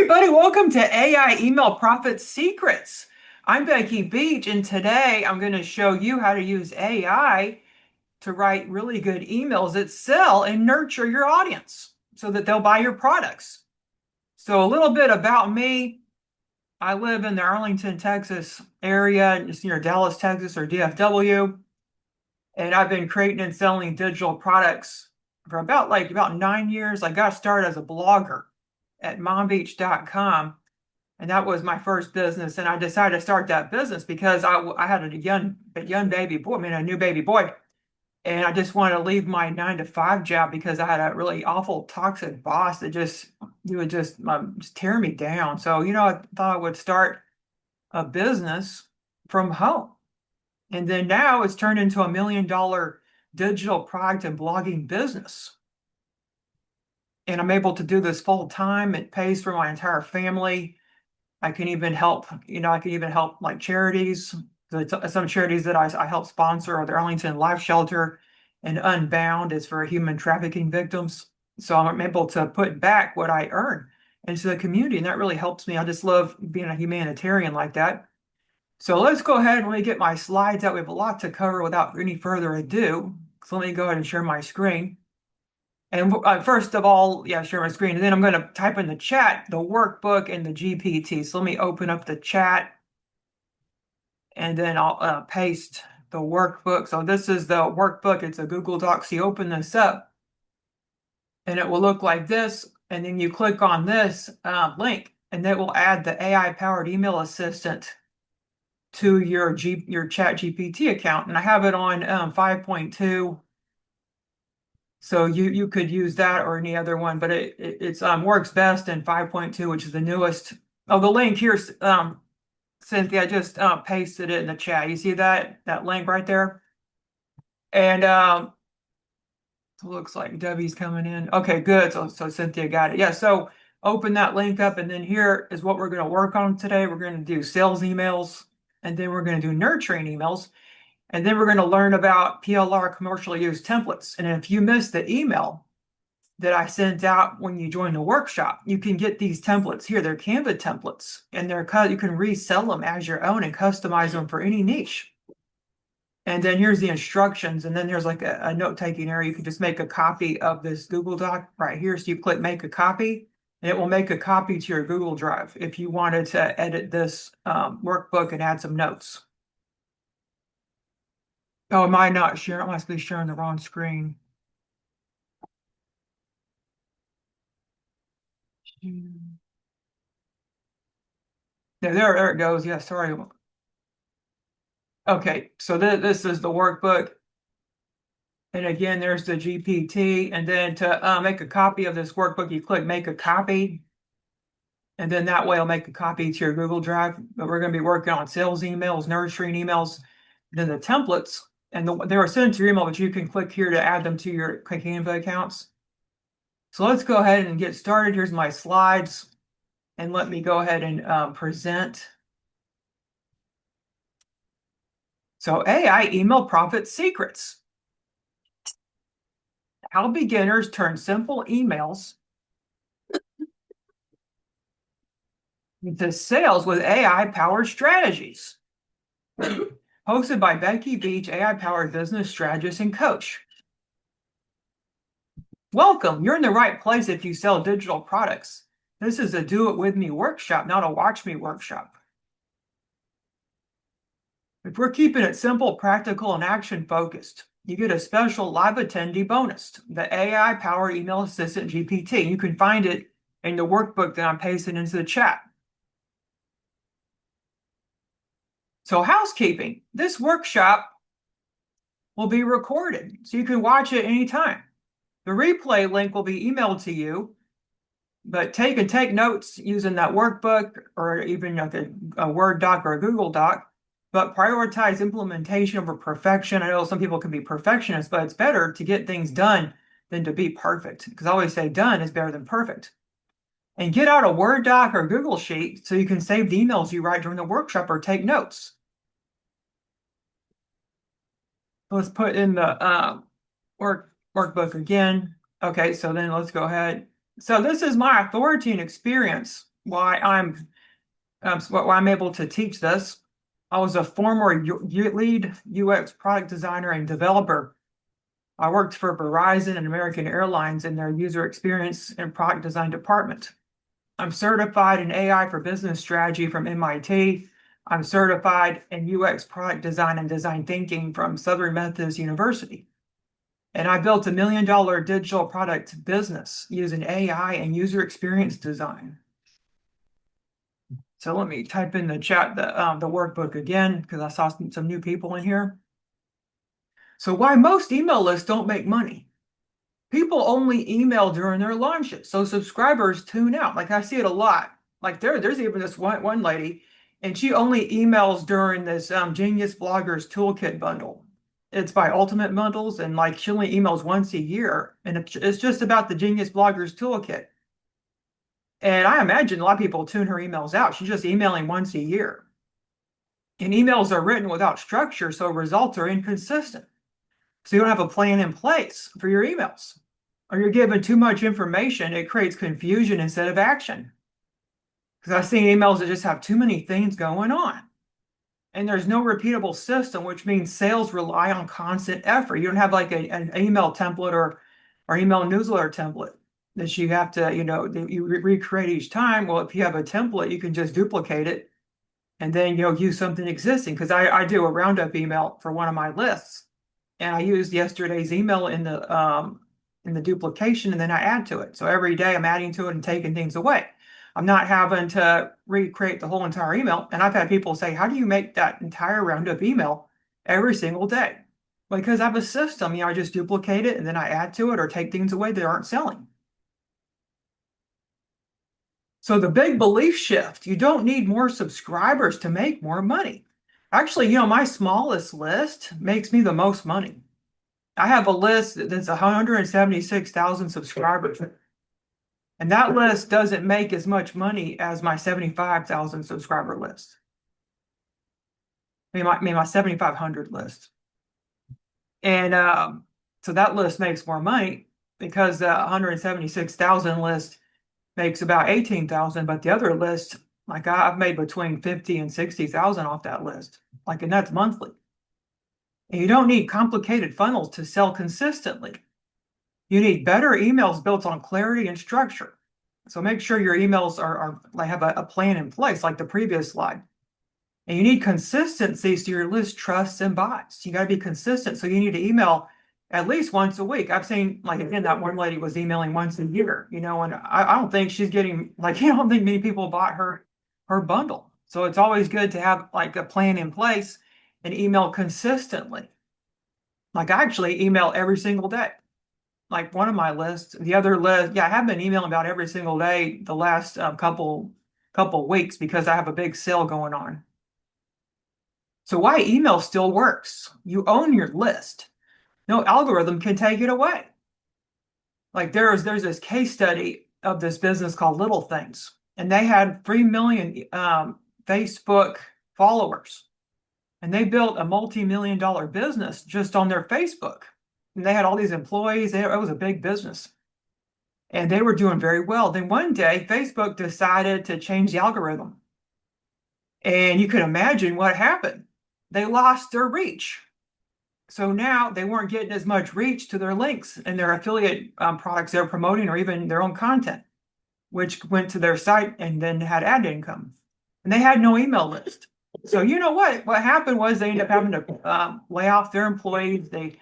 everybody, welcome to AI Email Profit Secrets. I'm Becky Beach, and today I'm going to show you how to use AI to write really good emails that sell and nurture your audience so that they'll buy your products. So a little bit about me. I live in the Arlington, Texas area, just near Dallas, Texas, or DFW, and I've been creating and selling digital products for about 9 years. I got started as a blogger at mombeach.com. And that was my first business. And I decided to start that business because I had a young baby boy, a new baby boy. And I just wanted to leave my 9 to 5 job because I had a really awful toxic boss that he would just tear me down. So, I thought I would start a business from home. And then now it's turned into $1 million digital product and blogging business. And I'm able to do this full time. It pays for my entire family. I can even help like charities. Some charities that I help sponsor are the Arlington Life Shelter, and Unbound is for human trafficking victims. So I'm able to put back what I earn into the community, and that really helps me. I just love being a humanitarian like that. So let's go ahead and let me get my slides out. We have a lot to cover without any further ado. So let me go ahead and share my screen. And first of all, yeah, share my screen. And then I'm going to type in the chat the workbook and the GPT. So let me open up the chat, and then I'll paste the workbook. So this is the workbook. It's a Google Doc. So you open this up, and it will look like this. And then you click on this link, and it will add the AI-powered email assistant to your Chat GPT account. And I have it on 5.2. So you could use that or any other one, but it works best in 5.2, which is the newest. Oh, the link here, Cynthia, I just pasted it in the chat. You see that link right there? And it looks like Debbie's coming in. Okay, good. So Cynthia got it. Yeah, so open that link up, and then here is what we're going to work on today. We're going to do sales emails, and then we're going to do nurturing emails. And then we're going to learn about PLR, commercial use templates. And if you missed the email that I sent out when you join the workshop, you can get these templates here. They're Canva templates, and you can resell them as your own and customize them for any niche. And then here's the instructions. And then there's like a note-taking area. You can just make a copy of this Google Doc right here. So you click make a copy, and it will make a copy to your Google Drive if you wanted to edit this workbook and add some notes. Oh, am I not sharing? I must be sharing the wrong screen. There it goes. Yeah, sorry. Okay, so this is the workbook. And again, there's the GPT. And then to make a copy of this workbook, you click make a copy. And then that way I'll make a copy to your Google Drive. But we're going to be working on sales emails, nurturing emails, then the templates. And they're sent to your email, but you can click here to add them to your Canva accounts. So let's go ahead and get started. Here's my slides. And let me go ahead and present. So AI email profit secrets. How beginners turn simple emails into sales with AI-powered strategies. Hosted by Becky Beach, AI-powered business strategist and coach. Welcome. You're in the right place if you sell digital products. This is a do it with me workshop, not a watch me workshop. If we're keeping it simple, practical, and action focused, you get a special live attendee bonus, the AI-powered email assistant GPT. You can find it in the workbook that I'm pasting into the chat. So housekeeping, this workshop will be recorded, so you can watch it anytime. The replay link will be emailed to you, but take notes using that workbook or even like a Word doc or a Google Doc, but prioritize implementation over perfection. I know some people can be perfectionists, but it's better to get things done than to be perfect, because I always say done is better than perfect. And get out a Word doc or Google Sheet so you can save the emails you write during the workshop or take notes. Let's put in the workbook again. Okay, so then let's go ahead. So this is my authority and experience why I'm able to teach this. I was a former lead UX product designer and developer. I worked for Verizon and American Airlines in their user experience and product design department. I'm certified in AI for business strategy from MIT. I'm certified in UX product design and design thinking from Southern Methodist University. And I built $1 million digital product business using AI and user experience design. So let me type in the chat the workbook again, because I saw some new people in here. So why most email lists don't make money. People only email during their launches. So subscribers tune out. Like I see it a lot. Like there's even this one lady, and she only emails during this Genius Bloggers Toolkit bundle. It's by Ultimate Bundles, and like she only emails once a year, and it's just about the Genius Bloggers Toolkit. And I imagine a lot of people tune her emails out. She's just emailing once a year. And emails are written without structure, so results are inconsistent. So you don't have a plan in place for your emails. Or you're given too much information, it creates confusion instead of action. Because I've seen emails that just have too many things going on. And there's no repeatable system, which means sales rely on constant effort. You don't have like an email template or email newsletter template that you have to, you recreate each time. Well, if you have a template, you can just duplicate it and then, use something existing. Because I do a roundup email for one of my lists. And I used yesterday's email in the duplication, and then I add to it. So every day I'm adding to it and taking things away. I'm not having to recreate the whole entire email. And I've had people say, how do you make that entire roundup email every single day? Because I have a system, I just duplicate it and then I add to it or take things away that aren't selling. So the big belief shift, you don't need more subscribers to make more money. Actually, my smallest list makes me the most money. I have a list that's 176,000 subscribers. And that list doesn't make as much money as my 75,000 subscriber list. I mean, my 7,500 list. And so that list makes more money because the 176,000 list makes about 18,000, but the other list, like I've made between 50 and 60,000 off that list. And that's monthly. And you don't need complicated funnels to sell consistently. You need better emails built on clarity and structure. So make sure your emails have a plan in place, like the previous slide. And you need consistency so your list trusts and buys. You got to be consistent. So you need to email at least once a week. I've seen, again, that one lady was emailing once a year, and I don't think she's getting, I don't think many people bought her bundle. So it's always good to have a plan in place and email consistently. I actually email every single day. One of my lists, the other list, I have been emailing about every single day the last couple weeks because I have a big sale going on. So why email still works? You own your list. No algorithm can take it away. There's this case study of this business called Little Things, and they had 3 million Facebook followers, and they built a multi-million-dollar business just on their Facebook. And they had all these employees. It was a big business. And they were doing very well. Then one day, Facebook decided to change the algorithm. And you can imagine what happened. They lost their reach. So now they weren't getting as much reach to their links and their affiliate products they're promoting, or even their own content, which went to their site and then had ad income. And they had no email list. So you know what? What happened was they ended up having to lay off their employees. They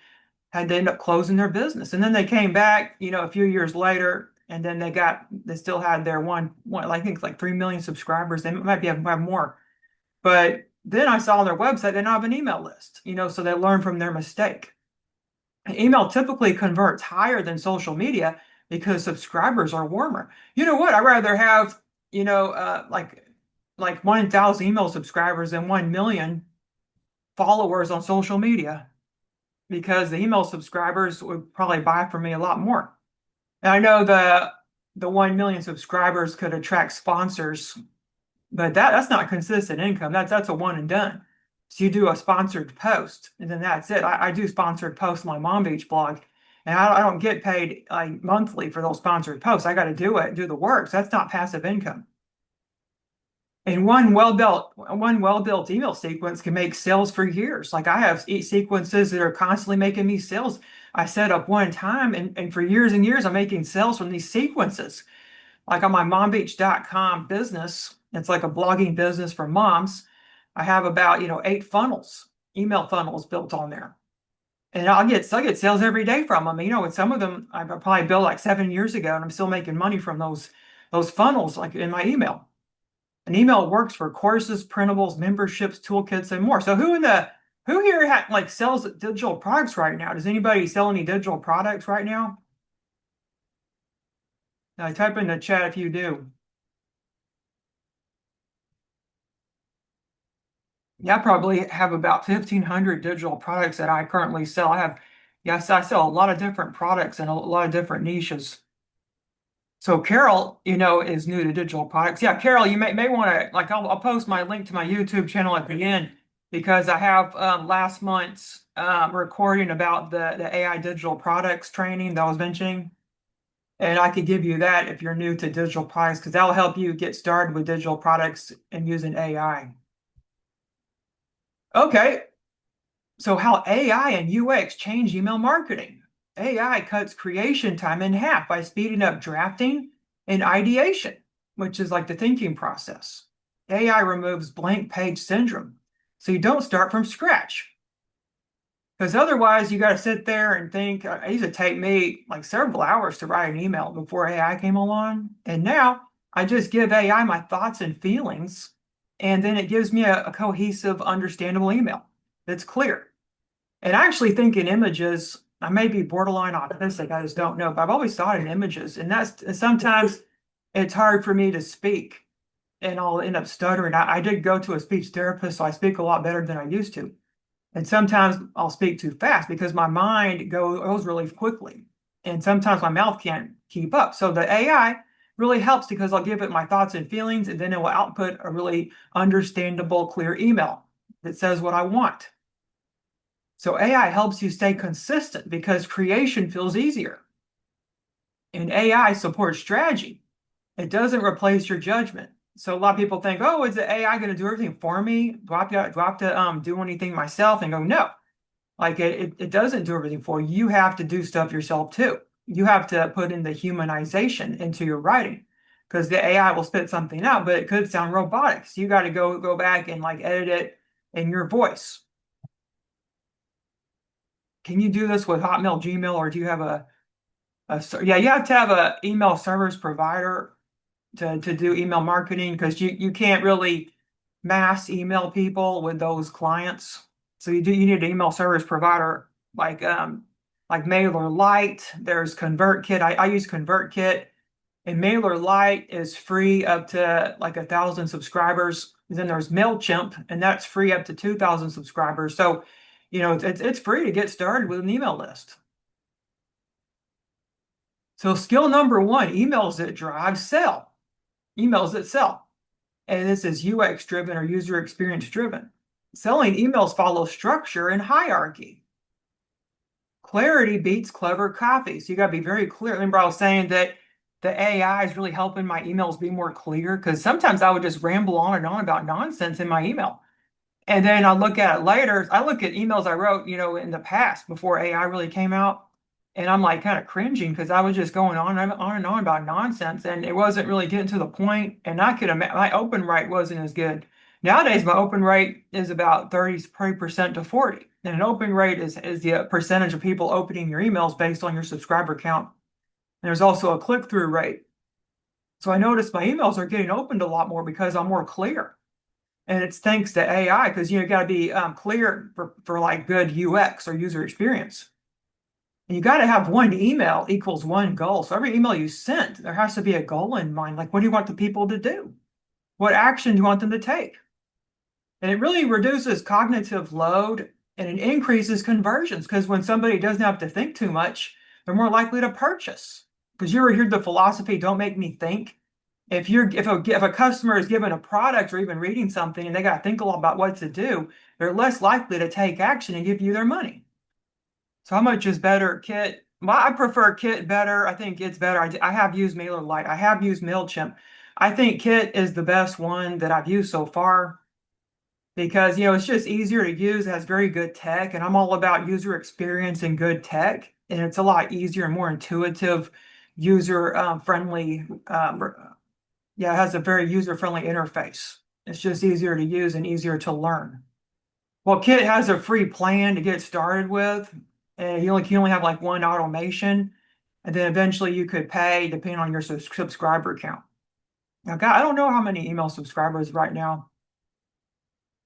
had to end up closing their business. And then they came back, a few years later, and then they still had their one, I think 3 million subscribers. They might have more. But then I saw on their website, they don't have an email list, so they learn from their mistake. And email typically converts higher than social media because subscribers are warmer. You know what? I'd rather have, like 1,000 email subscribers than 1 million followers on social media, because the email subscribers would probably buy from me a lot more. And I know the 1 million subscribers could attract sponsors, but that's not consistent income. That's a one and done. So you do a sponsored post, and then that's it. I do sponsored posts on my Mom Beach blog, and I don't get paid monthly for those sponsored posts. I got to do the work. So that's not passive income. And one well-built email sequence can make sales for years. Like I have sequences that are constantly making me sales. I set up one time and for years and years, I'm making sales from these sequences. Like on my mombeach.com business, it's like a blogging business for moms. I have about, 8 funnels, email funnels built on there. And I get sales every day from them. And some of them I probably built like 7 years ago, and I'm still making money from those funnels, like in my email. An email works for courses, printables, memberships, toolkits, and more. So who here like sells digital products right now? Does anybody sell any digital products right now? Type in the chat if you do. Yeah, I probably have about 1,500 digital products that I currently sell. Yes, I sell a lot of different products and a lot of different niches. So Carol, is new to digital products. Yeah, Carol, you may want to like I'll post my link to my YouTube channel at the end because I have last month's recording about the AI digital products training that I was mentioning. And I could give you that if you're new to digital products because that'll help you get started with digital products and using AI. Okay, so how AI and UX change email marketing. AI cuts creation time in half by speeding up drafting and ideation, which is like the thinking process. AI removes blank page syndrome, so you don't start from scratch. Because otherwise, you got to sit there and think. It used to take me like several hours to write an email before AI came along. And now I just give AI my thoughts and feelings, and then it gives me a cohesive, understandable email that's clear. And I actually think in images, I may be borderline autistic, I just don't know, but I've always thought in images. And that's sometimes it's hard for me to speak and I'll end up stuttering. I did go to a speech therapist, so I speak a lot better than I used to. And sometimes I'll speak too fast because my mind goes really quickly. And sometimes my mouth can't keep up. So the AI really helps because I'll give it my thoughts and feelings, and then it will output a really understandable, clear email that says what I want. So AI helps you stay consistent because creation feels easier. And AI supports strategy. It doesn't replace your judgment. So a lot of people think, oh, is the AI going to do everything for me? Do I have to do anything myself? And go, no. Like it doesn't do everything for you. You have to do stuff yourself too. You have to put in the humanization into your writing because the AI will spit something out, but it could sound robotic. So you got to go back and like edit it in your voice. Can you do this with Hotmail, Gmail, or do you have yeah, you have to have a email service provider to do email marketing because you can't really mass email people with those clients. So you need an email service provider like MailerLite. There's ConvertKit. I use ConvertKit, and MailerLite is free up to like 1,000 subscribers. And then there's MailChimp, and that's free up to 2,000 subscribers. So it's free to get started with an email list. So skill number one, emails that drive sell. Emails that sell. And this is UX driven or user experience driven. Selling emails follows structure and hierarchy. Clarity beats clever copy. So you got to be very clear. Remember, I was saying that the AI is really helping my emails be more clear because sometimes I would just ramble on and on about nonsense in my email. And then I look at it later. I look at emails I wrote, in the past before AI really came out. And I'm like kind of cringing because I was just going on and on about nonsense and it wasn't really getting to the point. And I could imagine my open rate wasn't as good. Nowadays, my open rate is about 30% to 40. And an open rate is the percentage of people opening your emails based on your subscriber count. And there's also a click-through rate. So I noticed my emails are getting opened a lot more because I'm more clear. And it's thanks to AI because you got to be clear for like good UX or user experience. And you got to have one email equals one goal. So every email you sent, there has to be a goal in mind. Like, what do you want the people to do? What action do you want them to take? And it really reduces cognitive load and it increases conversions because when somebody doesn't have to think too much, they're more likely to purchase. Because you ever heard the philosophy, don't make me think. If a customer is given a product or even reading something and they got to think a lot about what to do, they're less likely to take action and give you their money. So how much is better, Kit? Well, I prefer Kit better. I think it's better. I have used MailerLite. I have used MailChimp. I think Kit is the best one that I've used so far because, it's just easier to use, it has very good tech, and I'm all about user experience and good tech, and it's a lot easier and more intuitive, user friendly. Yeah, it has a very user friendly interface. It's just easier to use and easier to learn. Well, Kit has a free plan to get started with, and you only have like one automation, and then eventually you could pay depending on your subscriber count. Now, God, I don't know how many email subscribers right now.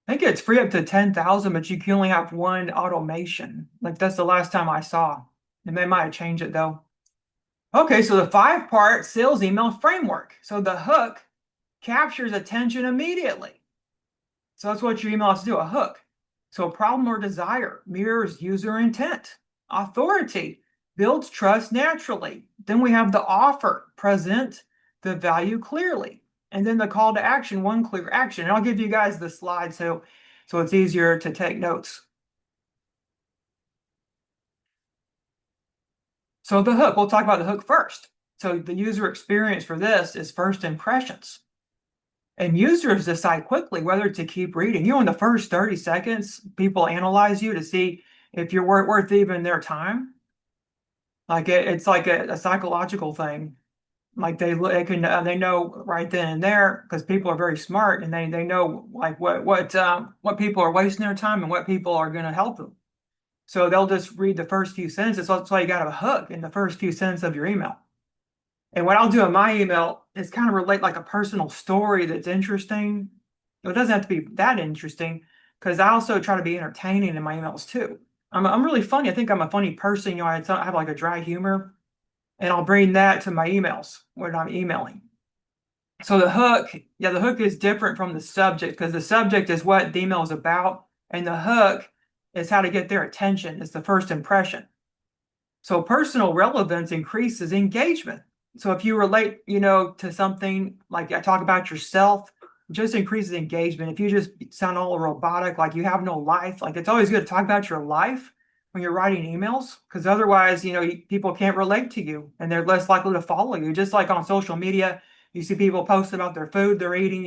I think it's free up to 10,000, but you can only have one automation. Like that's the last time I saw. And they might have changed it though. Okay, so the 5-part sales email framework. So the hook captures attention immediately. So that's what your email has to do, a hook. So problem or desire mirrors user intent. Authority builds trust naturally. Then we have the offer, present the value clearly. And then the call to action, one clear action. And I'll give you guys the slide so it's easier to take notes. So the hook, we'll talk about the hook first. So the user experience for this is first impressions. And users decide quickly whether to keep reading. In the first 30 seconds, people analyze you to see if you're worth even their time. Like it's like a psychological thing. Like they know right then and there because people are very smart and they know like what people are wasting their time and what people are going to help them. So they'll just read the first few sentences. That's why you got a hook in the first few sentences of your email. And what I'll do in my email is kind of relate like a personal story that's interesting. It doesn't have to be that interesting because I also try to be entertaining in my emails too. I'm really funny. I think I'm a funny person. I have like a dry humor, and I'll bring that to my emails when I'm emailing. So the hook, yeah, the hook is different from the subject because the subject is what the email is about, and the hook is how to get their attention. It's the first impression. So personal relevance increases engagement. So if you relate, to something like I talk about yourself, it just increases engagement. If you just sound all robotic, like you have no life, like it's always good to talk about your life when you're writing emails, because otherwise, people can't relate to you and they're less likely to follow you. Just like on social media, you see people post about their food they're eating,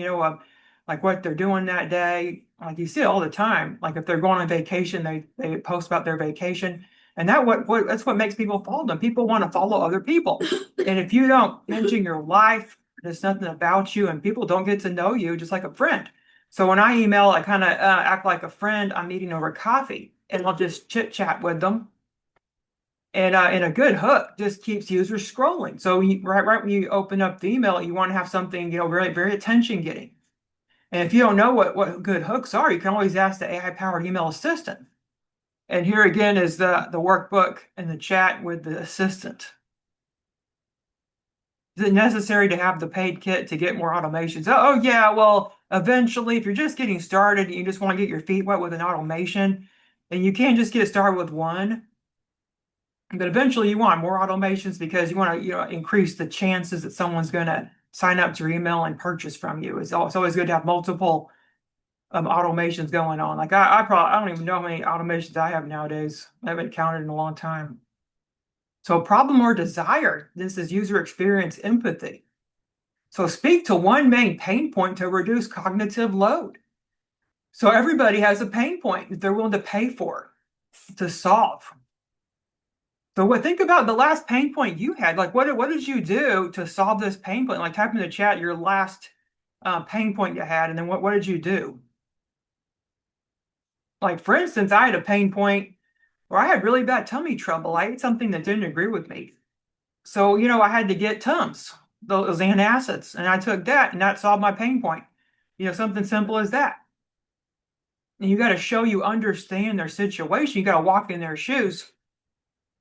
like what they're doing that day. Like you see it all the time. Like if they're going on vacation, they post about their vacation. And that's what makes people follow them. People want to follow other people. And if you don't mention your life, there's nothing about you, and people don't get to know you just like a friend. So when I email, I kind of act like a friend I'm meeting over coffee, and I'll just chit chat with them. And a good hook just keeps users scrolling. So right when you open up the email, you want to have something very very attention getting. And if you don't know what good hooks are, you can always ask the AI powered email assistant. And here again is the workbook and the chat with the assistant. Is it necessary to have the paid kit to get more automations? Oh yeah, well, eventually, if you're just getting started, you just want to get your feet wet with an automation, and you can't just get started with one. But eventually, you want more automations because you want to, increase the chances that someone's going to sign up to your email and purchase from you. It's always good to have multiple automations going on. Like I don't even know how many automations I have nowadays. I haven't counted in a long time. So problem or desire, this is user experience empathy. So speak to one main pain point to reduce cognitive load. So everybody has a pain point that they're willing to pay for to solve. So think about the last pain point you had. Like what did you do to solve this pain point? Like type in the chat your last pain point you had, and then what did you do? Like for instance, I had a pain point where I had really bad tummy trouble. I ate something that didn't agree with me. So, I had to get Tums, those antacids, and I took that, and that solved my pain point. Something simple as that. And you got to show you understand their situation. You got to walk in their shoes.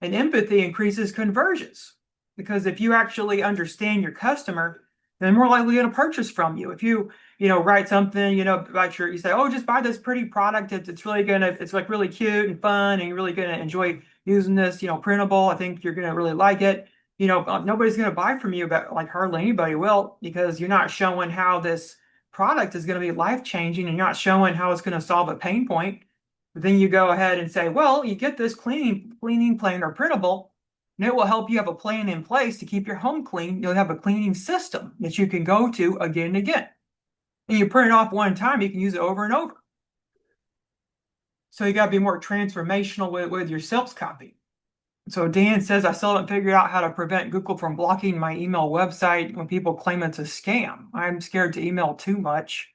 And empathy increases conversions because if you actually understand your customer, they're more likely going to purchase from you. If you, write something, about you say, oh, just buy this pretty product. It's like really cute and fun, and you're really going to enjoy using this, printable. I think you're going to really like it. Nobody's going to buy from you, but like hardly anybody will, because you're not showing how this product is going to be life changing, and you're not showing how it's going to solve a pain point. But then you go ahead and say, well, you get this cleaning planner printable, And it will help you have a plan in place to keep your home clean. You'll have a cleaning system that you can go to again and again. And you print it off one time, you can use it over and over. So you got to be more transformational with your sales copy. So Dan says, I still haven't figured out how to prevent Google from blocking my email website when people claim it's a scam. I'm scared to email too much.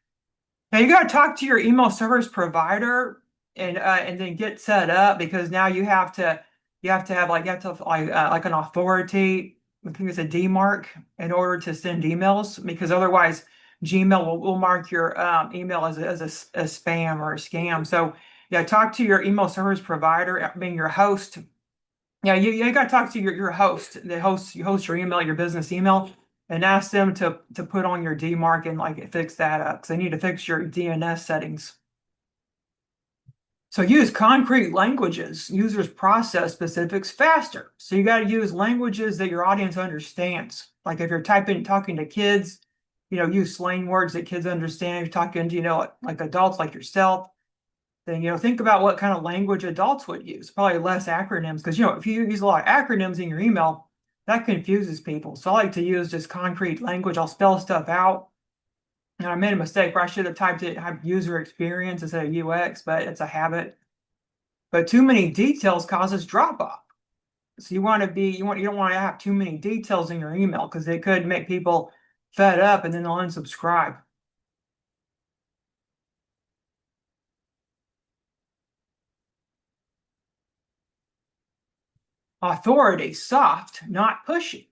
Now you got to talk to your email service provider and then get set up, because now you have to have an authority. I think it's a DMARC in order to send emails, because otherwise Gmail will mark your email as a spam or a scam. So yeah, talk to your email service provider, being your host. Yeah, you got to talk to your host, you host your email, your business email, and ask them to put on your DMARC and like fix that up, because they need to fix your DNS settings. So use concrete languages. Users process specifics faster. So you got to use languages that your audience understands. Like if you're talking to kids, use slang words that kids understand. If you're talking to, like adults like yourself, then, think about what kind of language adults would use. Probably less acronyms, because, if you use a lot of acronyms in your email, that confuses people. So I like to use just concrete language. I'll spell stuff out. And I made a mistake where I should have typed it user experience instead of UX, but it's a habit. But too many details causes drop off. So you don't want to have too many details in your email, because it could make people fed up and then they'll unsubscribe. Authority, soft, not pushy.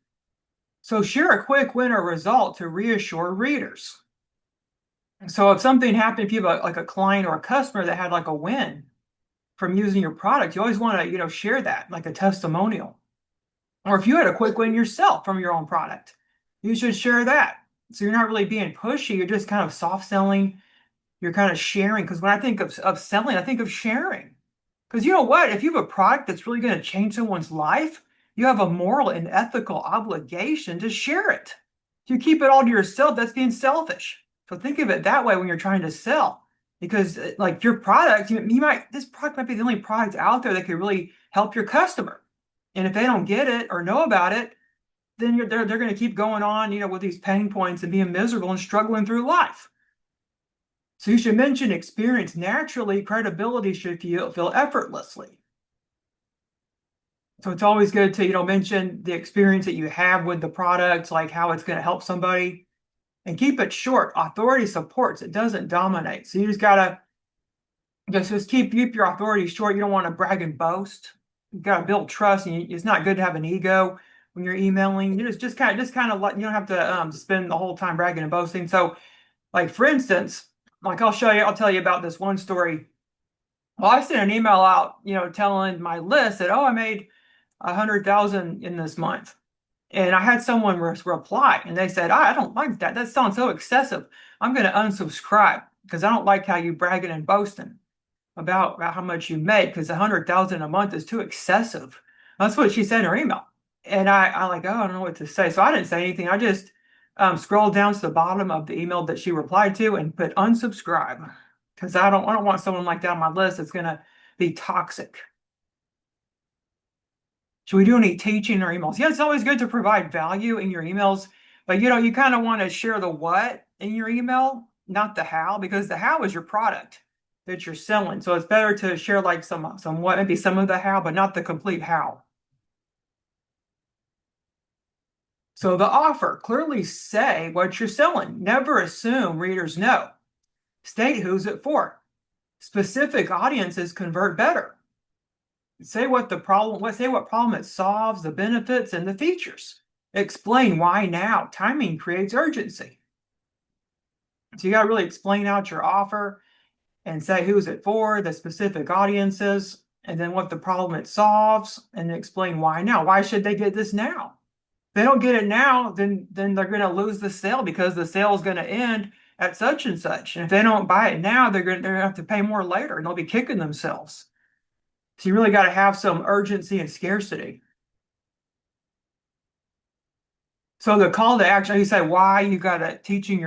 So share a quick win or result to reassure readers. So if something happened, if you have like a client or a customer that had like a win from using your product, you always want to, share that like a testimonial. Or if you had a quick win yourself from your own product, you should share that. So you're not really being pushy, you're just kind of soft selling, you're kind of sharing. Because when I think of selling, I think of sharing. Because you know what? If you have a product that's really going to change someone's life, you have a moral and ethical obligation to share it. If you keep it all to yourself, that's being selfish. So think of it that way when you're trying to sell. Because like your product, this product might be the only product out there that could really help your customer. And if they don't get it or know about it, then they're going to keep going on, with these pain points and being miserable and struggling through life. So you should mention experience naturally. Credibility should feel effortlessly. So it's always good to, mention the experience that you have with the product, like how it's going to help somebody, and keep it short. Authority supports, it doesn't dominate. So you just gotta just keep your authority short. You don't want to brag and boast. You got to build trust, and it's not good to have an ego when you're emailing. You just kind of let, you don't have to spend the whole time bragging and boasting. So, like for instance, like I'll tell you about this one story. Well, I sent an email out, telling my list that, oh, I made 100,000 in this month. And I had someone reply, and they said, I don't like that. That sounds so excessive. I'm going to unsubscribe, because I don't like how you bragging and boasting about how much you make, because 100,000 a month is too excessive. That's what she said in her email. And I like, oh, I don't know what to say. So I didn't say anything. I just scrolled down to the bottom of the email that she replied to and put unsubscribe, because I don't want someone like that on my list that's going to be toxic. Should we do any teaching or emails? Yeah, it's always good to provide value in your emails, but you kind of want to share the what in your email, not the how, because the how is your product that you're selling. So it's better to share like some what, maybe some of the how, but not the complete how. So the offer, clearly say what you're selling. Never assume readers know. State who's it for. Specific audiences convert better. Say what problem it solves, the benefits and the features. Explain why now. Timing creates urgency. So you got to really explain out your offer and say who's it for, the specific audiences, and then what the problem it solves, and explain why now. Why should they get this now? If they don't get it now, then they're going to lose the sale, because the sale is going to end at such and such. And if they don't buy it now, they're going to have to pay more later, and they'll be kicking themselves. So you really got to have some urgency and scarcity. So the call to action, you say why you got to teaching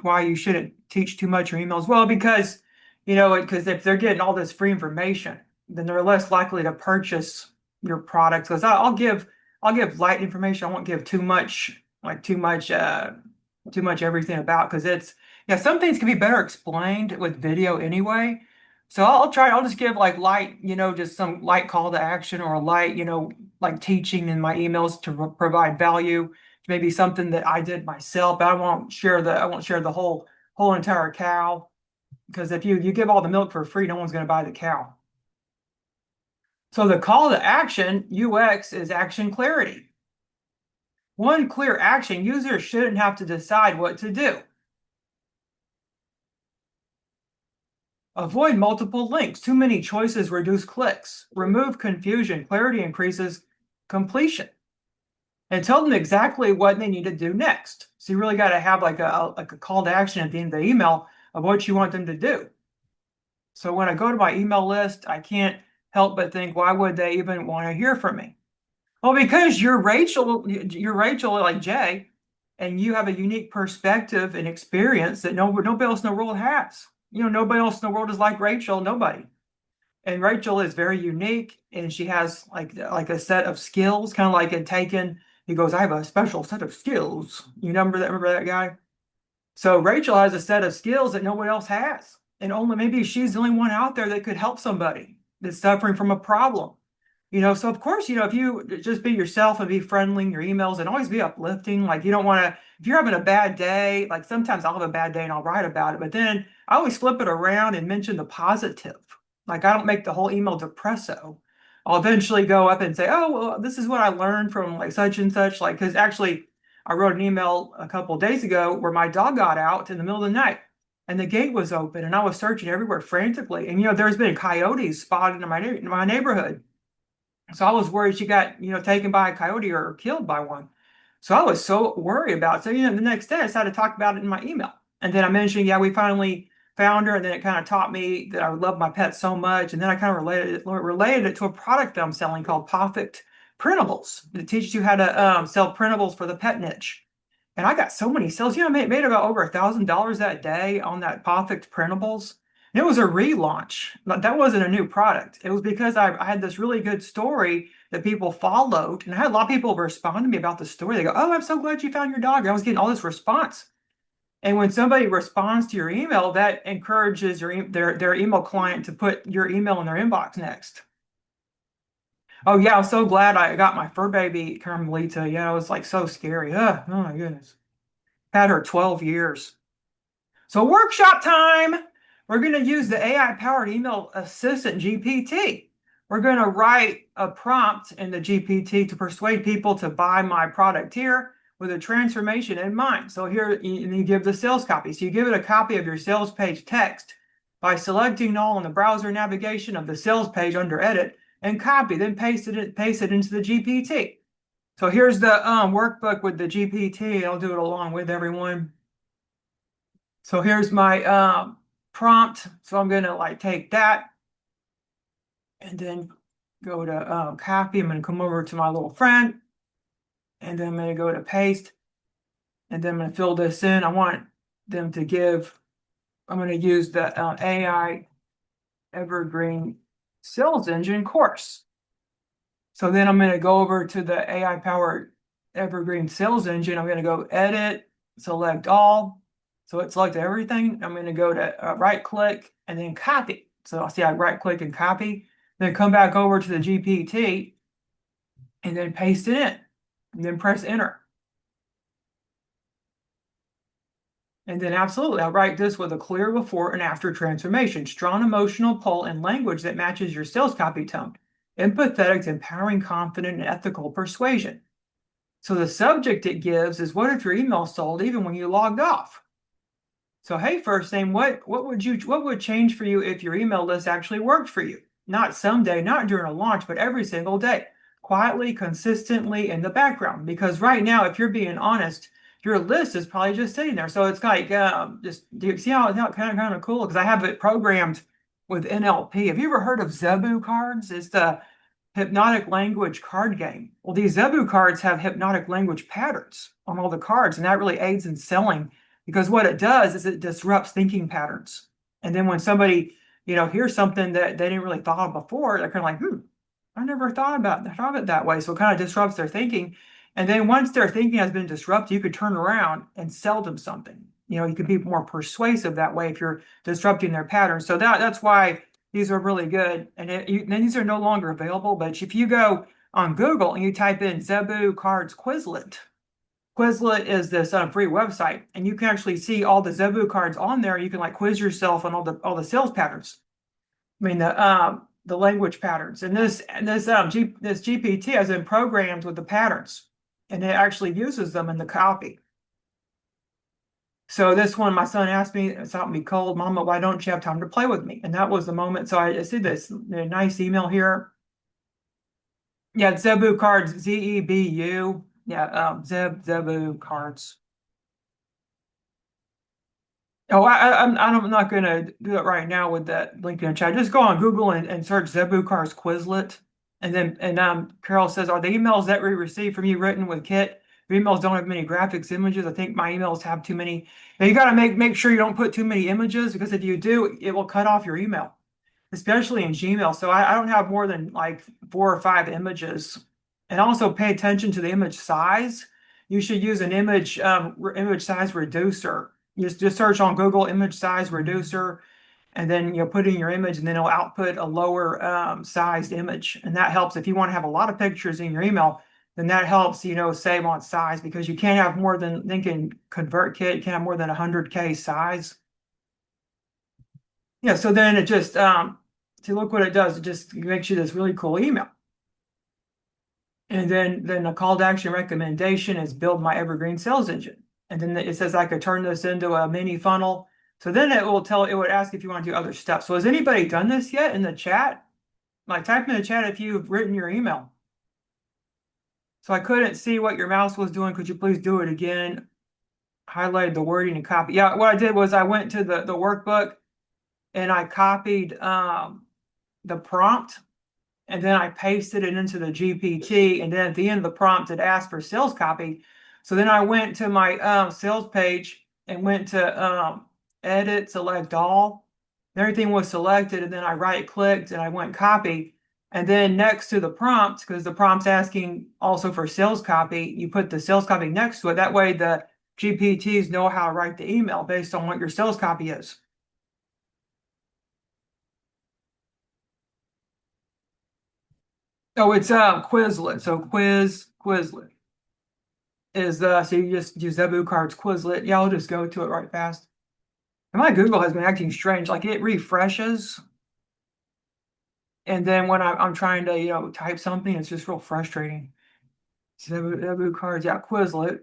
why you shouldn't teach too much your emails. Well, because if they're getting all this free information, then they're less likely to purchase your products, because I'll give light information. I won't give too much, like too much everything about, because it's, yeah, some things can be better explained with video anyway. So I'll just give like light, just some light call to action, or a light, like teaching in my emails to provide value. Maybe something that I did myself, but I won't share the whole entire cow, because if you give all the milk for free, no one's going to buy the cow. So the call to action, UX, is action clarity. One clear action: users shouldn't have to decide what to do. Avoid multiple links. Too many choices reduce clicks. Remove confusion. Clarity increases completion. And tell them exactly what they need to do next. So you really got to have like a call to action at the end of the email of what you want them to do. So when I go to my email list, I can't help but think, why would they even want to hear from me? Well, because you're Rachel like Jay, and you have a unique perspective and experience that nobody else in the world has. Nobody else in the world is like Rachel, nobody. And Rachel is very unique, and she has like a set of skills, kind of like in Taken. He goes, I have a special set of skills. You remember that guy? So Rachel has a set of skills that nobody else has. And only maybe she's the only one out there that could help somebody that's suffering from a problem. So of course, if you just be yourself and be friendly in your emails and always be uplifting, like you don't want to, if you're having a bad day, like sometimes I'll have a bad day and I'll write about it, but then I always flip it around and mention the positive. Like I don't make the whole email depresso. I'll eventually go up and say, oh, well, this is what I learned from like such and such. Like, because actually, I wrote an email a couple of days ago where my dog got out in the middle of the night and the gate was open and I was searching everywhere frantically. And, there's been coyotes spotted in my neighborhood. So I was worried she got, taken by a coyote or killed by one. So I was so worried about it. So, the next day I decided to talk about it in my email. And then I mentioned, yeah, we finally found her. And then it kind of taught me that I would love my pet so much. And then I kind of related it to a product that I'm selling called Perfect Printables. It teaches you how to sell printables for the pet niche. And I got so many sales. I made about over $1,000 that day on that Perfect Printables. And it was a relaunch. That wasn't a new product. It was because I had this really good story that people followed. And I had a lot of people respond to me about the story. They go, oh, I'm so glad you found your dog. And I was getting all this response. And when somebody responds to your email, that encourages their email client to put your email in their inbox next. Oh yeah, I was so glad I got my fur baby, Carmelita. Yeah, it was like so scary. Ugh, oh my goodness. Had her 12 years. So workshop time. We're going to use the AI-powered email assistant GPT. We're going to write a prompt in the GPT to persuade people to buy my product here with a transformation in mind. So here you give the sales copy. So you give it a copy of your sales page text by selecting all in the browser navigation of the sales page under edit and copy, then paste it into the GPT. So here's the workbook with the GPT. I'll do it along with everyone. So here's my prompt. So I'm going to take that and then go to copy. I'm going to come over to my little friend and then I'm going to go to paste and then I'm going to fill this in. I want them to I'm going to use the AI Evergreen Sales Engine course. So then I'm going to go over to the AI powered Evergreen Sales Engine. I'm going to go edit, select all. So it selected everything. I'm going to go to right click and then copy. So I'll see I right click and copy, then come back over to the GPT and then paste it in and then press enter. And then absolutely, I'll write this with a clear before and after transformation, strong emotional pull and language that matches your sales copy tone, empathetic, empowering, confident, and ethical persuasion. So the subject it gives is, what if your email sold even when you logged off? So hey, first name, what would change for you if your email list actually worked for you? Not someday, not during a launch, but every single day, quietly, consistently in the background. Because right now, if you're being honest, your list is probably just sitting there. So it's like, just do you see how it's kind of cool? Because I have it programmed with NLP. Have you ever heard of Zebu cards? It's the hypnotic language card game. Well, these Zebu cards have hypnotic language patterns on all the cards, and that really aids in selling, because what it does is it disrupts thinking patterns. And then when somebody, hears something that they didn't really thought of before, they're kind of like, I never thought of it that way. So it kind of disrupts their thinking. And then once their thinking has been disrupted, you could turn around and sell them something. You could be more persuasive that way if you're disrupting their patterns. So that's why these are really good. And then these are no longer available. But if you go on Google and you type in Zebu Cards Quizlet, Quizlet is this free website, and you can actually see all the Zebu cards on there. You can like quiz yourself on all the sales patterns. I mean the language patterns, and this GPT has been programmed with the patterns, and it actually uses them in the copy. So this one, my son asked me, it's out me cold, Mama, why don't you have time to play with me? And that was the moment. So I see this nice email here. Yeah, Zebu cards, Zebu. Yeah, Zebu cards. Oh, I'm not going to do it right now with that link in the chat. Just go on Google and search Zebu Cars Quizlet. And Carol says, are the emails that we receive from you written with Kit? Your emails don't have many graphics, images. I think my emails have too many. Now you got to make sure you don't put too many images, because if you do, it will cut off your email, especially in Gmail. So I don't have more than like 4 or 5 images. And also pay attention to the image size. You should use an image size reducer. Just search on Google image size reducer, and then put in your image, and then it'll output a lower sized image. And that helps if you want to have a lot of pictures in your email. Then that helps save on size, because you can't have more than, thinking ConvertKit, you can't have more than 100K size. Yeah, so then it just to look what it does, it just makes you this really cool email. And then a call to action recommendation is build my evergreen sales engine. And then it says I could turn this into a mini funnel. So then it would ask if you want to do other stuff. So has anybody done this yet in the chat? Like, type in the chat if you've written your email. So I couldn't see what your mouse was doing. Could you please do it again? Highlighted the wording and copy. Yeah, what I did was I went to the workbook and I copied the prompt, and then I pasted it into the GPT, and then at the end of the prompt it asked for sales copy. So then I went to my sales page and went to edit, select all. Everything was selected, and then I right clicked and I went copy. And then next to the prompt, because the prompt's asking also for sales copy, you put the sales copy next to it. That way the GPTs know how to write the email based on what your sales copy is. Oh, it's Quizlet. So Quizlet is so you just use Zebu Cards Quizlet. Yeah, I'll just go to it right fast. And my Google has been acting strange. Like, it refreshes, and then when I'm trying to type something, it's just real frustrating. Zebu Cards, yeah, Quizlet.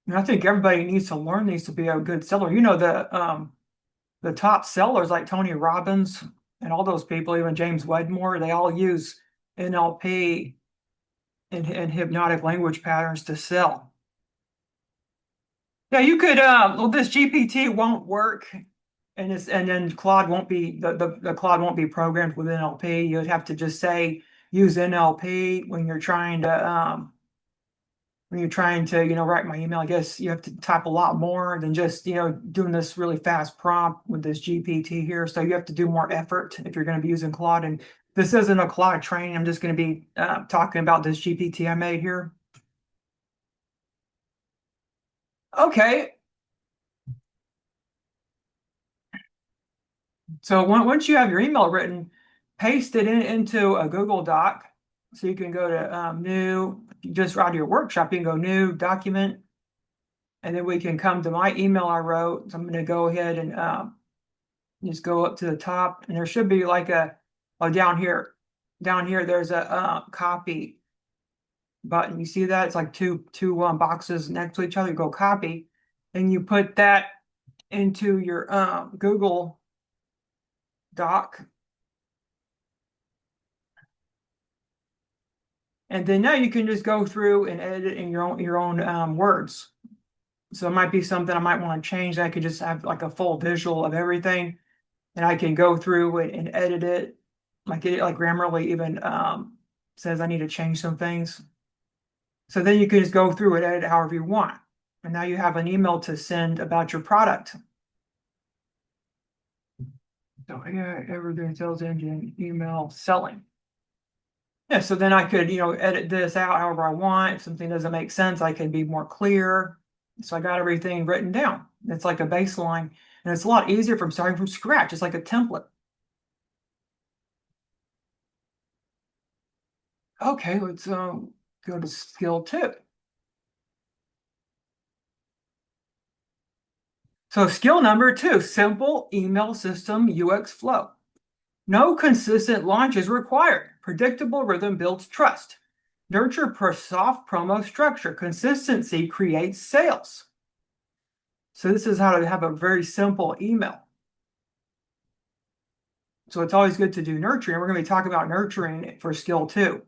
And I think everybody needs to learn these to be a good seller. The top sellers like Tony Robbins and all those people, even James Wedmore, they all use NLP and hypnotic language patterns to sell. Yeah, you could well, this GPT won't work, and then Claude won't be the Claude won't be programmed with NLP. You'd have to just say use NLP when you're trying to write my email. I guess you have to type a lot more than just doing this really fast prompt with this GPT here. So you have to do more effort if you're going to be using Claude. And this isn't a Claude training. I'm just going to be talking about this GPT I made here. Okay. So once you have your email written, paste it into a Google Doc. So you can go to new, just out of your workshop, you can go new document, and then we can come to my email I wrote. So I'm going to go ahead and just go up to the top, and there should be like down here, there's a copy button. You see that? It's like two boxes next to each other. You go copy, and you put that into your Google Doc. And then now you can just go through and edit in your own words. So it might be something I might want to change. I could just have like a full visual of everything, and I can go through it and edit it. Like Grammarly even says I need to change some things. So then you can just go through and edit however you want. And now you have an email to send about your product. So yeah, everything sales engine, email, selling. Yeah, so then I could, edit this out however I want. If something doesn't make sense, I can be more clear. So I got everything written down. It's like a baseline, and it's a lot easier from starting from scratch. It's like a template. Okay, let's go to skill two. So skill number two, simple email system UX flow. No consistent launch is required. Predictable rhythm builds trust. Nurture soft promo structure. Consistency creates sales. So this is how to have a very simple email. So it's always good to do nurturing. We're going to be talking about nurturing for skill two,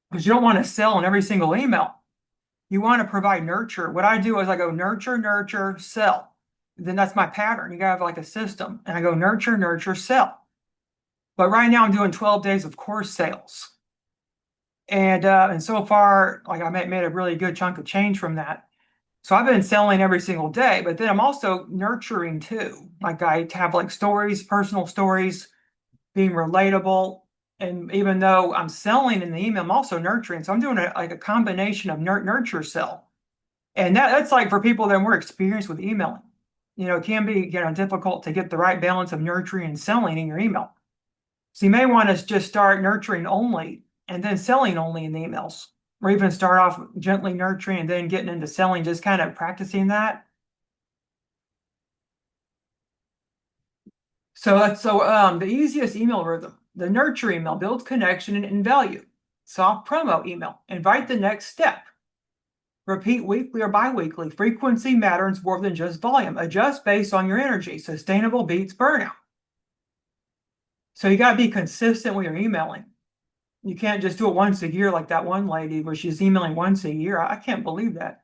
because you don't want to sell in every single email. You want to provide nurture. What I do is I go nurture, nurture, sell. Then that's my pattern. You gotta have like a system. And I go nurture, nurture, sell. But right now I'm doing 12 days of course sales. And so far, like I made a really good chunk of change from that. So I've been selling every single day, but then I'm also nurturing too. Like I have like stories, personal stories, being relatable. And even though I'm selling in the email, I'm also nurturing. So I'm doing like a combination of nurture sell. And that's like for people that are more experienced with emailing. It can be, difficult to get the right balance of nurturing and selling in your email. So you may want to just start nurturing only and then selling only in the emails, or even start off gently nurturing and then getting into selling, just kind of practicing that. So the easiest email rhythm, the nurture email builds connection and value. Soft promo email, invite the next step. Repeat weekly or biweekly. Frequency matters more than just volume. Adjust based on your energy. Sustainable beats burnout. So you got to be consistent with your emailing. You can't just do it once a year like that one lady where she's emailing once a year. I can't believe that.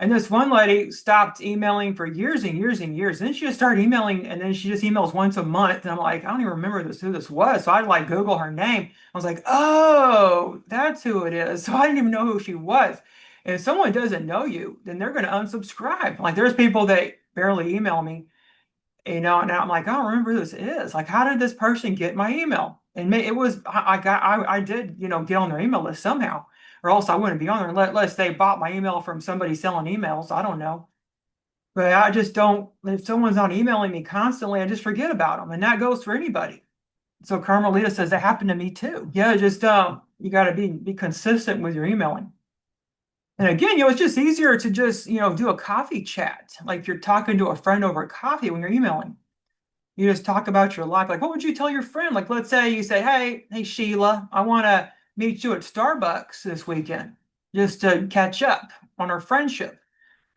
And this one lady stopped emailing for years and years and years. Then she just started emailing, and then she just emails once a month. And I'm like, I don't even remember who this was. So I like Google her name. I was like, oh, that's who it is. So I didn't even know who she was. And if someone doesn't know you, then they're going to unsubscribe. Like there's people that barely email me, and I'm like, I don't remember who this is. Like, how did this person get my email? And it was I did get on their email list somehow, or else I wouldn't be on there unless they bought my email from somebody selling emails. I don't know, but I just don't. If someone's not emailing me constantly, I just forget about them, and that goes for anybody. So Carmelita says that happened to me too. Yeah, just you got to be consistent with your emailing. And again, it's just easier to just do a coffee chat, like you're talking to a friend over coffee when you're emailing. You just talk about your life. Like, what would you tell your friend? Like, let's say you say, hey, Sheila, I want to meet you at Starbucks this weekend just to catch up on our friendship.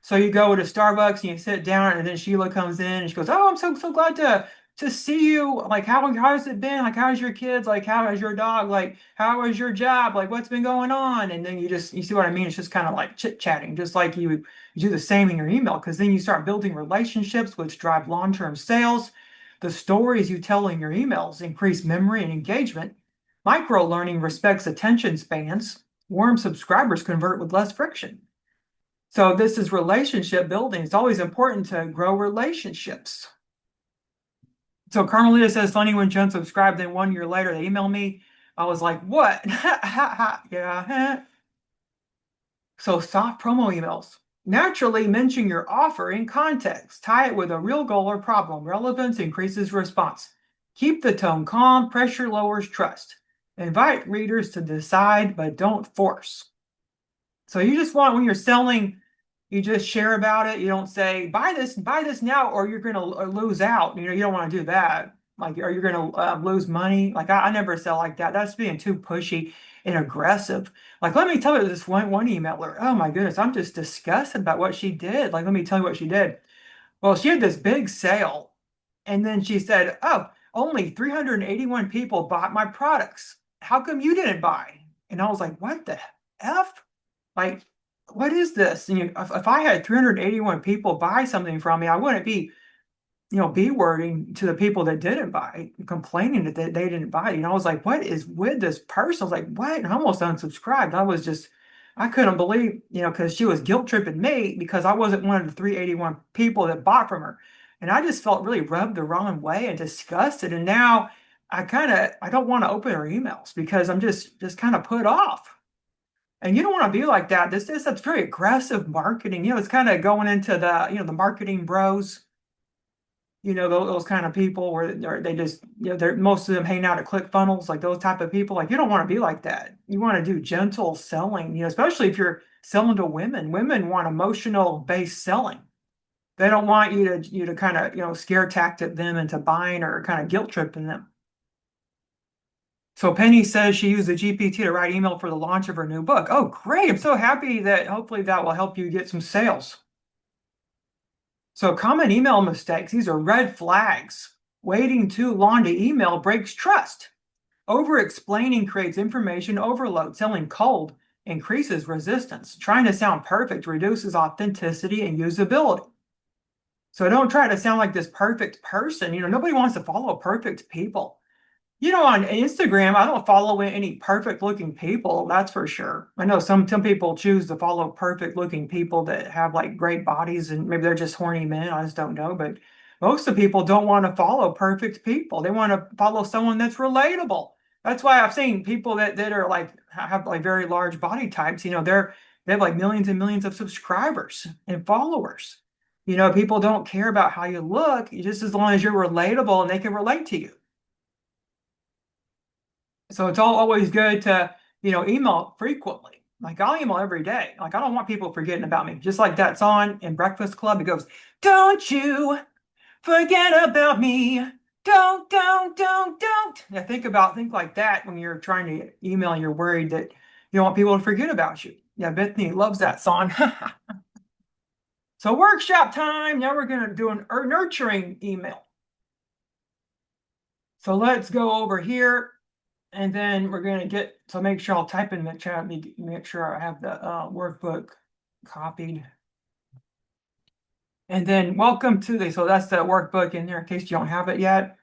So you go to Starbucks and you sit down, and then Sheila comes in and she goes, oh, I'm so glad to see you. Like, how's it been? Like, how's your kids? Like, how is your dog? Like, how is your job? Like, what's been going on? And then you see what I mean? It's just kind of like chit-chatting, just like you do the same in your email, because then you start building relationships which drive long-term sales. The stories you tell in your emails increase memory and engagement. Micro learning respects attention spans. Warm subscribers convert with less friction. So this is relationship building. It's always important to grow relationships. So Carmelita says, funny when Jen subscribed, then 1 year later they email me. I was like, what? Yeah. So soft promo emails. Naturally mention your offer in context. Tie it with a real goal or problem. Relevance increases response. Keep the tone calm. Pressure lowers trust. Invite readers to decide, but don't force. So you just want, when you're selling, you just share about it. You don't say, buy this now, or you're going to lose out. You don't want to do that. Like, or you're going to lose money. Like, I never sell like that. That's being too pushy and aggressive. Like, let me tell you, this one emailer, oh my goodness, I'm just disgusted about what she did. Like, let me tell you what she did. Well, she had this big sale, and then she said, oh, only 381 people bought my products. How come you didn't buy? And I was like, what the F? Like, what is this? And if I had 381 people buy something from me, I wouldn't be, be wording to the people that didn't buy, complaining that they didn't buy. I was like, what is with this person? I was like, what? And I almost unsubscribed. I couldn't believe, because she was guilt tripping me because I wasn't one of the 381 people that bought from her. And I just felt really rubbed the wrong way and disgusted. And now I don't want to open her emails because I'm just kind of put off. And you don't want to be like that. That's very aggressive marketing. It's kind of going into the marketing bros, those kind of people where they just, they're most of them hang out at ClickFunnels, like those type of people. Like you don't want to be like that. You want to do gentle selling, especially if you're selling to women. Women want emotional based selling. They don't want you to kind of, scare tactic them into buying or kind of guilt tripping them. So Penny says she used the GPT to write email for the launch of her new book. Oh, great. I'm so happy that hopefully that will help you get some sales. So common email mistakes, these are red flags. Waiting too long to email breaks trust. Over-explaining creates information overload. Selling cold increases resistance. Trying to sound perfect reduces authenticity and usability. So don't try to sound like this perfect person. Nobody wants to follow perfect people. On Instagram, I don't follow any perfect looking people, that's for sure. I know some people choose to follow perfect looking people that have like great bodies and maybe they're just horny men. I just don't know. But most of the people don't want to follow perfect people. They want to follow someone that's relatable. That's why I've seen people that are like have like very large body types, they have like millions and millions of subscribers and followers. People don't care about how you look, just as long as you're relatable and they can relate to you. So it's always good to, email frequently. Like I'll email every day. Like I don't want people forgetting about me. Just like that song in Breakfast Club, it goes, "Don't you forget about me. Don't." Yeah, think like that when you're trying to email and you're worried that you don't want people to forget about you. Yeah, Bethany loves that song. So workshop time. Now we're gonna do an nurturing email. So let's go over here. And then we're going to make sure I'll type in the chat, make sure I have the workbook copied. And then welcome to so that's the workbook in there in case you don't have it yet.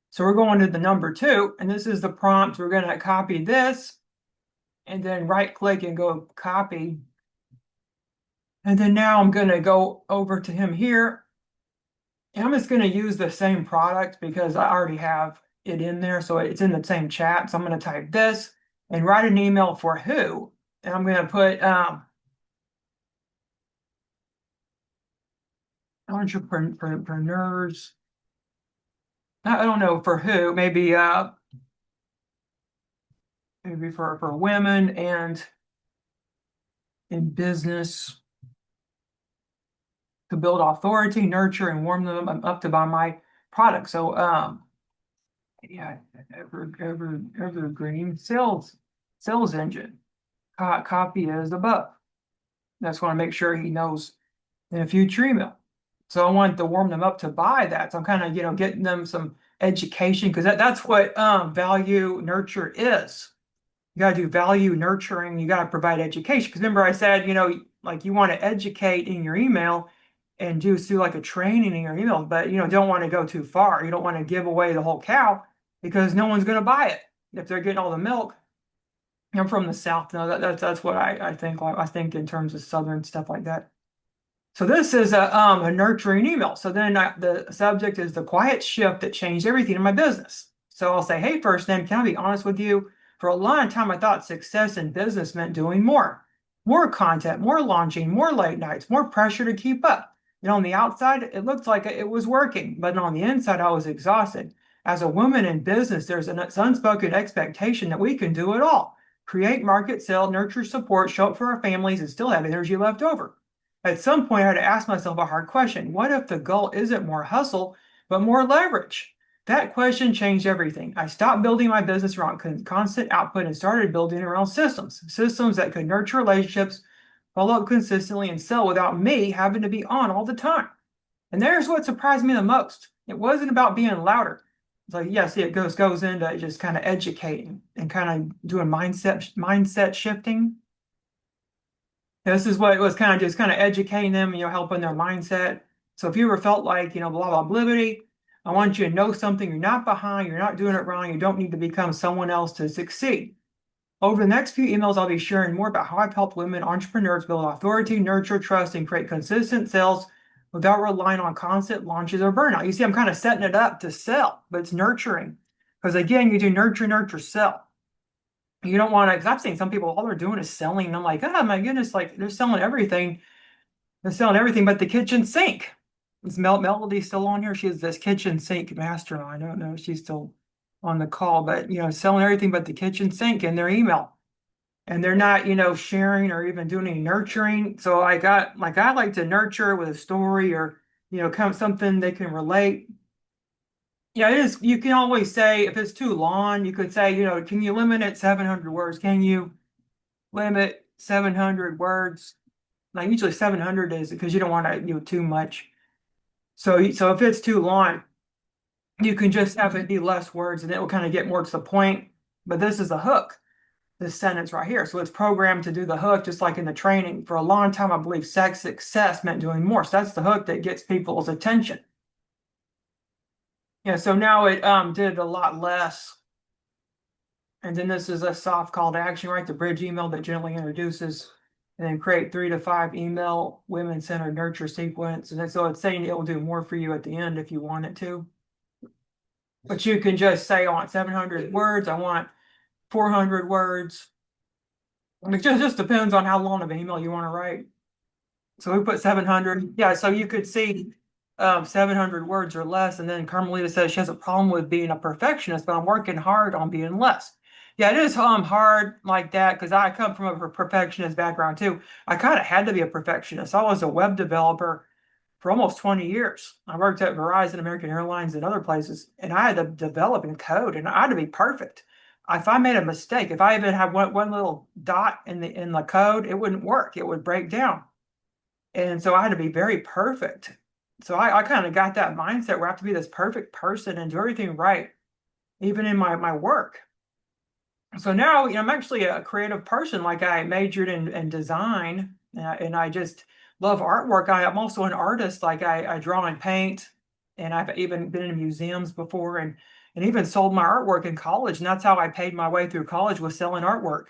So we're going to the number 2, and this is the prompt. We're going to copy this and then right click and go copy. And then now I'm going to go over to him here. And I'm just going to use the same product because I already have it in there. So it's in the same chat. So I'm going to type this and write an email for who. And I'm going to put entrepreneurs. I don't know for who, maybe for women and in business to build authority, nurture, and warm them up to buy my product. So yeah, evergreen sales engine. Copy as above. That's want to make sure he knows in a future email. So I want to warm them up to buy that. So I'm kind of, getting them some education because that's what value nurture is. You got to do value nurturing. You got to provide education. Because remember I said, like you want to educate in your email and do like a training in your email, but don't want to go too far. You don't want to give away the whole cow because no one's going to buy it if they're getting all the milk. I'm from the South. No, that's what I think. I think in terms of Southern stuff like that. So this is a nurturing email. So then the subject is the quiet shift that changed everything in my business. So I'll say, "Hey, first name, can I be honest with you? For a long time, I thought success in business meant doing more content, more launching, more late nights, more pressure to keep up. On the outside, it looked like it was working, but on the inside, I was exhausted. As a woman in business, there's an unspoken expectation that we can do it all. Create, market, sell, nurture, support, show up for our families, and still have energy left over. At some point, I had to ask myself a hard question. What if the goal isn't more hustle, but more leverage? That question changed everything. I stopped building my business around constant output and started building around systems that could nurture relationships, follow up consistently, and sell without me having to be on all the time. And there's what surprised me the most. It wasn't about being louder. It's like, yeah, see, it goes into just kind of educating and kind of doing mindset shifting. This is what it was kind of just kind of educating them, helping their mindset. So if you ever felt like, blah, blah, blibbity, I want you to know something. You're not behind. You're not doing it wrong. You don't need to become someone else to succeed. Over the next few emails, I'll be sharing more about how I've helped women entrepreneurs build authority, nurture trust, and create consistent sales without relying on constant launches or burnout. You see, I'm kind of setting it up to sell, but it's nurturing. Because again, you do nurture, nurture, sell. You don't want to, because I've seen some people, all they're doing is selling. And I'm like, oh my goodness, like they're selling everything. They're selling everything but the kitchen sink. Is Melody still on here? She is this kitchen sink master. I don't know if she's still on the call, but selling everything but the kitchen sink in their email. And they're not, sharing or even doing any nurturing. So I like to nurture with a story or, kind of something they can relate. Yeah, it is. You can always say if it's too long, you could say, can you limit it 700 words? Can you limit 700 words? Like usually 700 is because you don't want to, too much. So if it's too long, you can just have it be less words and it will kind of get more to the point. But this is a hook, this sentence right here. So it's programmed to do the hook, just like in the training. For a long time, I believe sex success meant doing more. So that's the hook that gets people's attention. Yeah, so now it did a lot less. And then this is a soft call to action, right? The bridge email that gently introduces and then create 3 to 5 email women-centered nurture sequence. And so it's saying it will do more for you at the end if you want it to. But you can just say, I want 700 words, I want 400 words. It just depends on how long of an email you want to write. So we put 700. Yeah, so you could see 700 words or less. And then Carmelita says she has a problem with being a perfectionist, but I'm working hard on being less. Yeah, it is hard like that because I come from a perfectionist background too. I kind of had to be a perfectionist. I was a web developer for almost 20 years. I worked at Verizon, American Airlines, and other places, and I had to develop and code, and I had to be perfect. If I made a mistake, if I even had one little dot in the code, it wouldn't work. It would break down. And so I had to be very perfect. So I kind of got that mindset where I have to be this perfect person and do everything right, even in my work. So now, I'm actually a creative person. Like I majored in design, and I just love artwork. I'm also an artist. Like I draw and paint, and I've even been in museums before, and even sold my artwork in college. And that's how I paid my way through college, was selling artwork.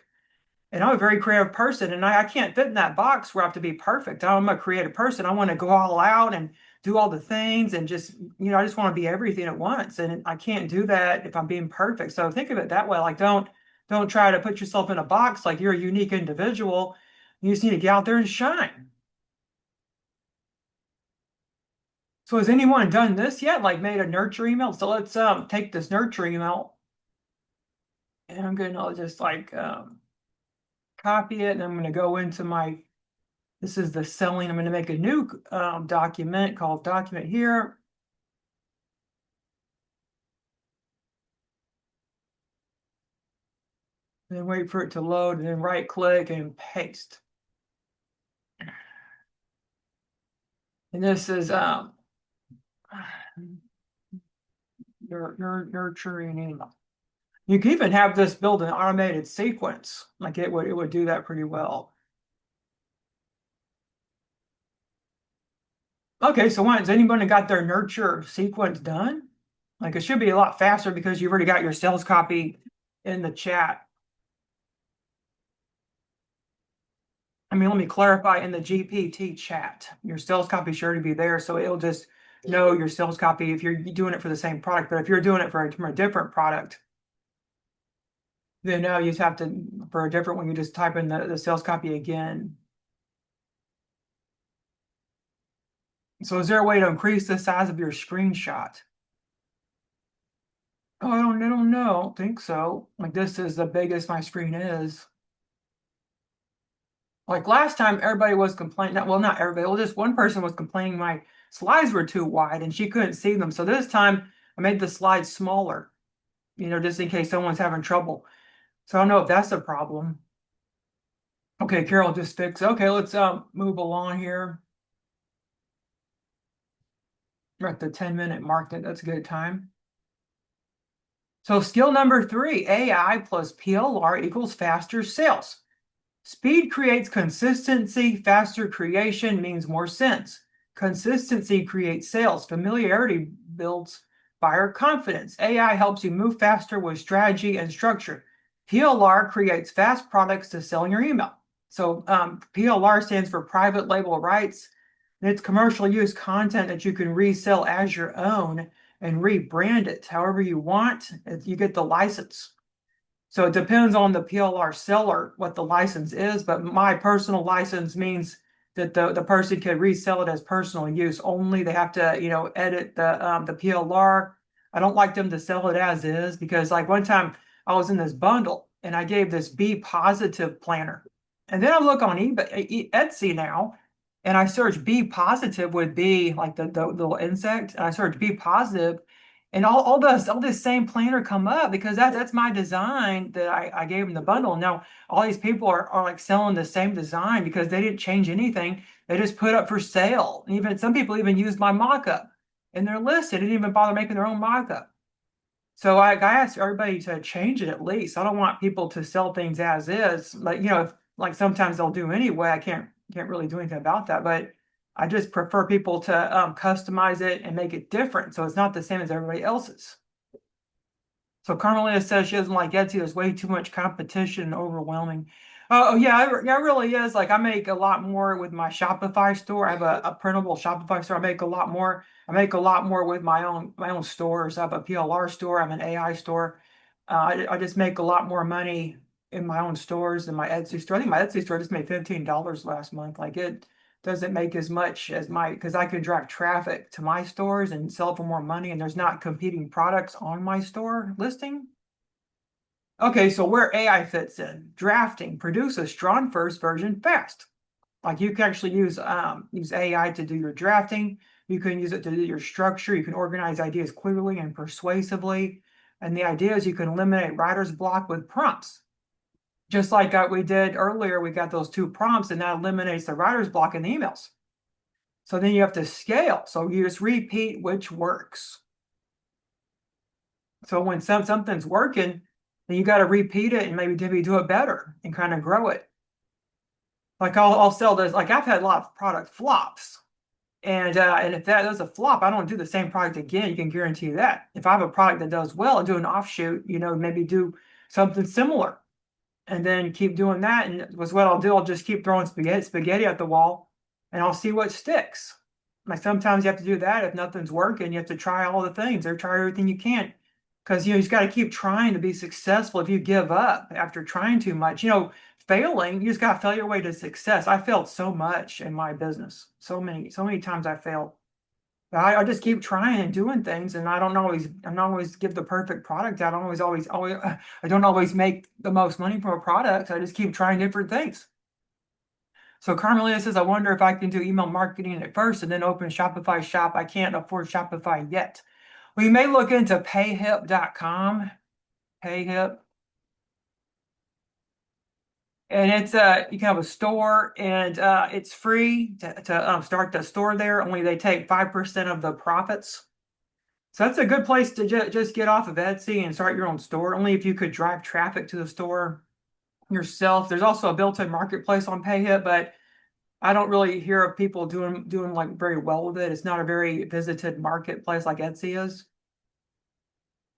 And I'm a very creative person, and I can't fit in that box where I have to be perfect. I'm a creative person. I want to go all out and do all the things and just, I just want to be everything at once. And I can't do that if I'm being perfect. So think of it that way. Like don't try to put yourself in a box like you're a unique individual. You just need to get out there and shine. So has anyone done this yet? Like made a nurture email? So let's take this nurture email and I'm gonna just like copy it and I'm gonna go into this is the selling. I'm going to make a new document called document here. And then wait for it to load and then right click and paste. And this is your nurturing email. You can even have this build an automated sequence. Like it would do that pretty well. Okay, so has anybody got their nurture sequence done? Like it should be a lot faster because you've already got your sales copy in the chat. I mean, let me clarify in the GPT chat, your sales copy is sure to be there. So it'll just know your sales copy if you're doing it for the same product. But if you're doing it for a different product, then no, you just have to, for a different one, you just type in the sales copy again. So is there a way to increase the size of your screenshot? Oh, I don't know. I don't think so. Like this is the biggest my screen is. Like last time, everybody was complaining. Well, not everybody. Well, just one person was complaining my slides were too wide and she couldn't see them. So this time, I made the slides smaller, just in case someone's having trouble. So I don't know if that's a problem. Okay, Carol just fixed. Okay, let's move along here. We're at the 10-minute mark. That's a good time. So skill number 3, AI plus PLR equals faster sales. Speed creates consistency. Faster creation means more sense. Consistency creates sales. Familiarity builds buyer confidence. AI helps you move faster with strategy and structure. PLR creates fast products to sell in your email. So PLR stands for private label rights. And it's commercial use content that you can resell as your own and rebrand it however you want. You get the license. So it depends on the PLR seller what the license is, but my personal license means that the person can resell it as personal use only. They have to, edit the PLR. I don't like them to sell it as is because like one time I was in this bundle and I gave this B positive planner. And then I look on eBay, Etsy now, and I search B positive would be like the little insect, and I search B positive, and all this same planner come up because that's my design that I gave them the bundle. Now all these people are like selling the same design because they didn't change anything. They just put up for sale. And even some people even use my mock-up in their list. They didn't even bother making their own mock-up. So I asked everybody to change it at least. I don't want people to sell things as is. Like, like sometimes they'll do anyway. I can't really do anything about that, but I just prefer people to customize it and make it different so it's not the same as everybody else's. So Carmelita says she doesn't like Etsy. There's way too much competition and overwhelming. Oh yeah, it really is. Like I make a lot more with my Shopify store. I have a printable Shopify store. I make a lot more. I make a lot more with my own stores. I have a PLR store. I have an AI store. I just make a lot more money in my own stores than my Etsy store. I think my Etsy store just made $15 last month. Like it doesn't make as much as because I can drive traffic to my stores and sell for more money, and there's not competing products on my store listing. Okay, so where AI fits in, drafting, produce a strong first version fast. Like you can actually use AI to do your drafting. You can use it to do your structure. You can organize ideas clearly and persuasively. And the idea is you can eliminate writer's block with prompts. Just like we did earlier, we got those 2 prompts, and that eliminates the writer's block in the emails. So then you have to scale. So you just repeat which works. So when something's working, then you got to repeat it and maybe do it better and kind of grow it. Like I'll sell this. Like I've had a lot of product flops, and if that does a flop, I don't do the same product again. You can guarantee that. If I have a product that does well, I do an offshoot. Maybe do something similar, and then keep doing that. And was what I'll do. I'll just keep throwing spaghetti at the wall, and I'll see what sticks. Like sometimes you have to do that if nothing's working. You have to try all the things or try everything you can, because you just got to keep trying to be successful. If you give up after trying too much, failing, you just got to fail your way to success. I failed so much in my business, so many times I failed. But I just keep trying and doing things, and I'm not always give the perfect product out. I don't always I don't always make the most money from a product. I just keep trying different things. So Carmelita says, I wonder if I can do email marketing at first and then open a Shopify shop. I can't afford Shopify yet. Well, you may look into payhip.com. Payhip. And it's you can have a store, and it's free to start the store there. Only they take 5% of the profits. So that's a good place to just get off of Etsy and start your own store. Only if you could drive traffic to the store yourself. There's also a built-in marketplace on Payhip, but I don't really hear of people doing like very well with it. It's not a very visited marketplace like Etsy is.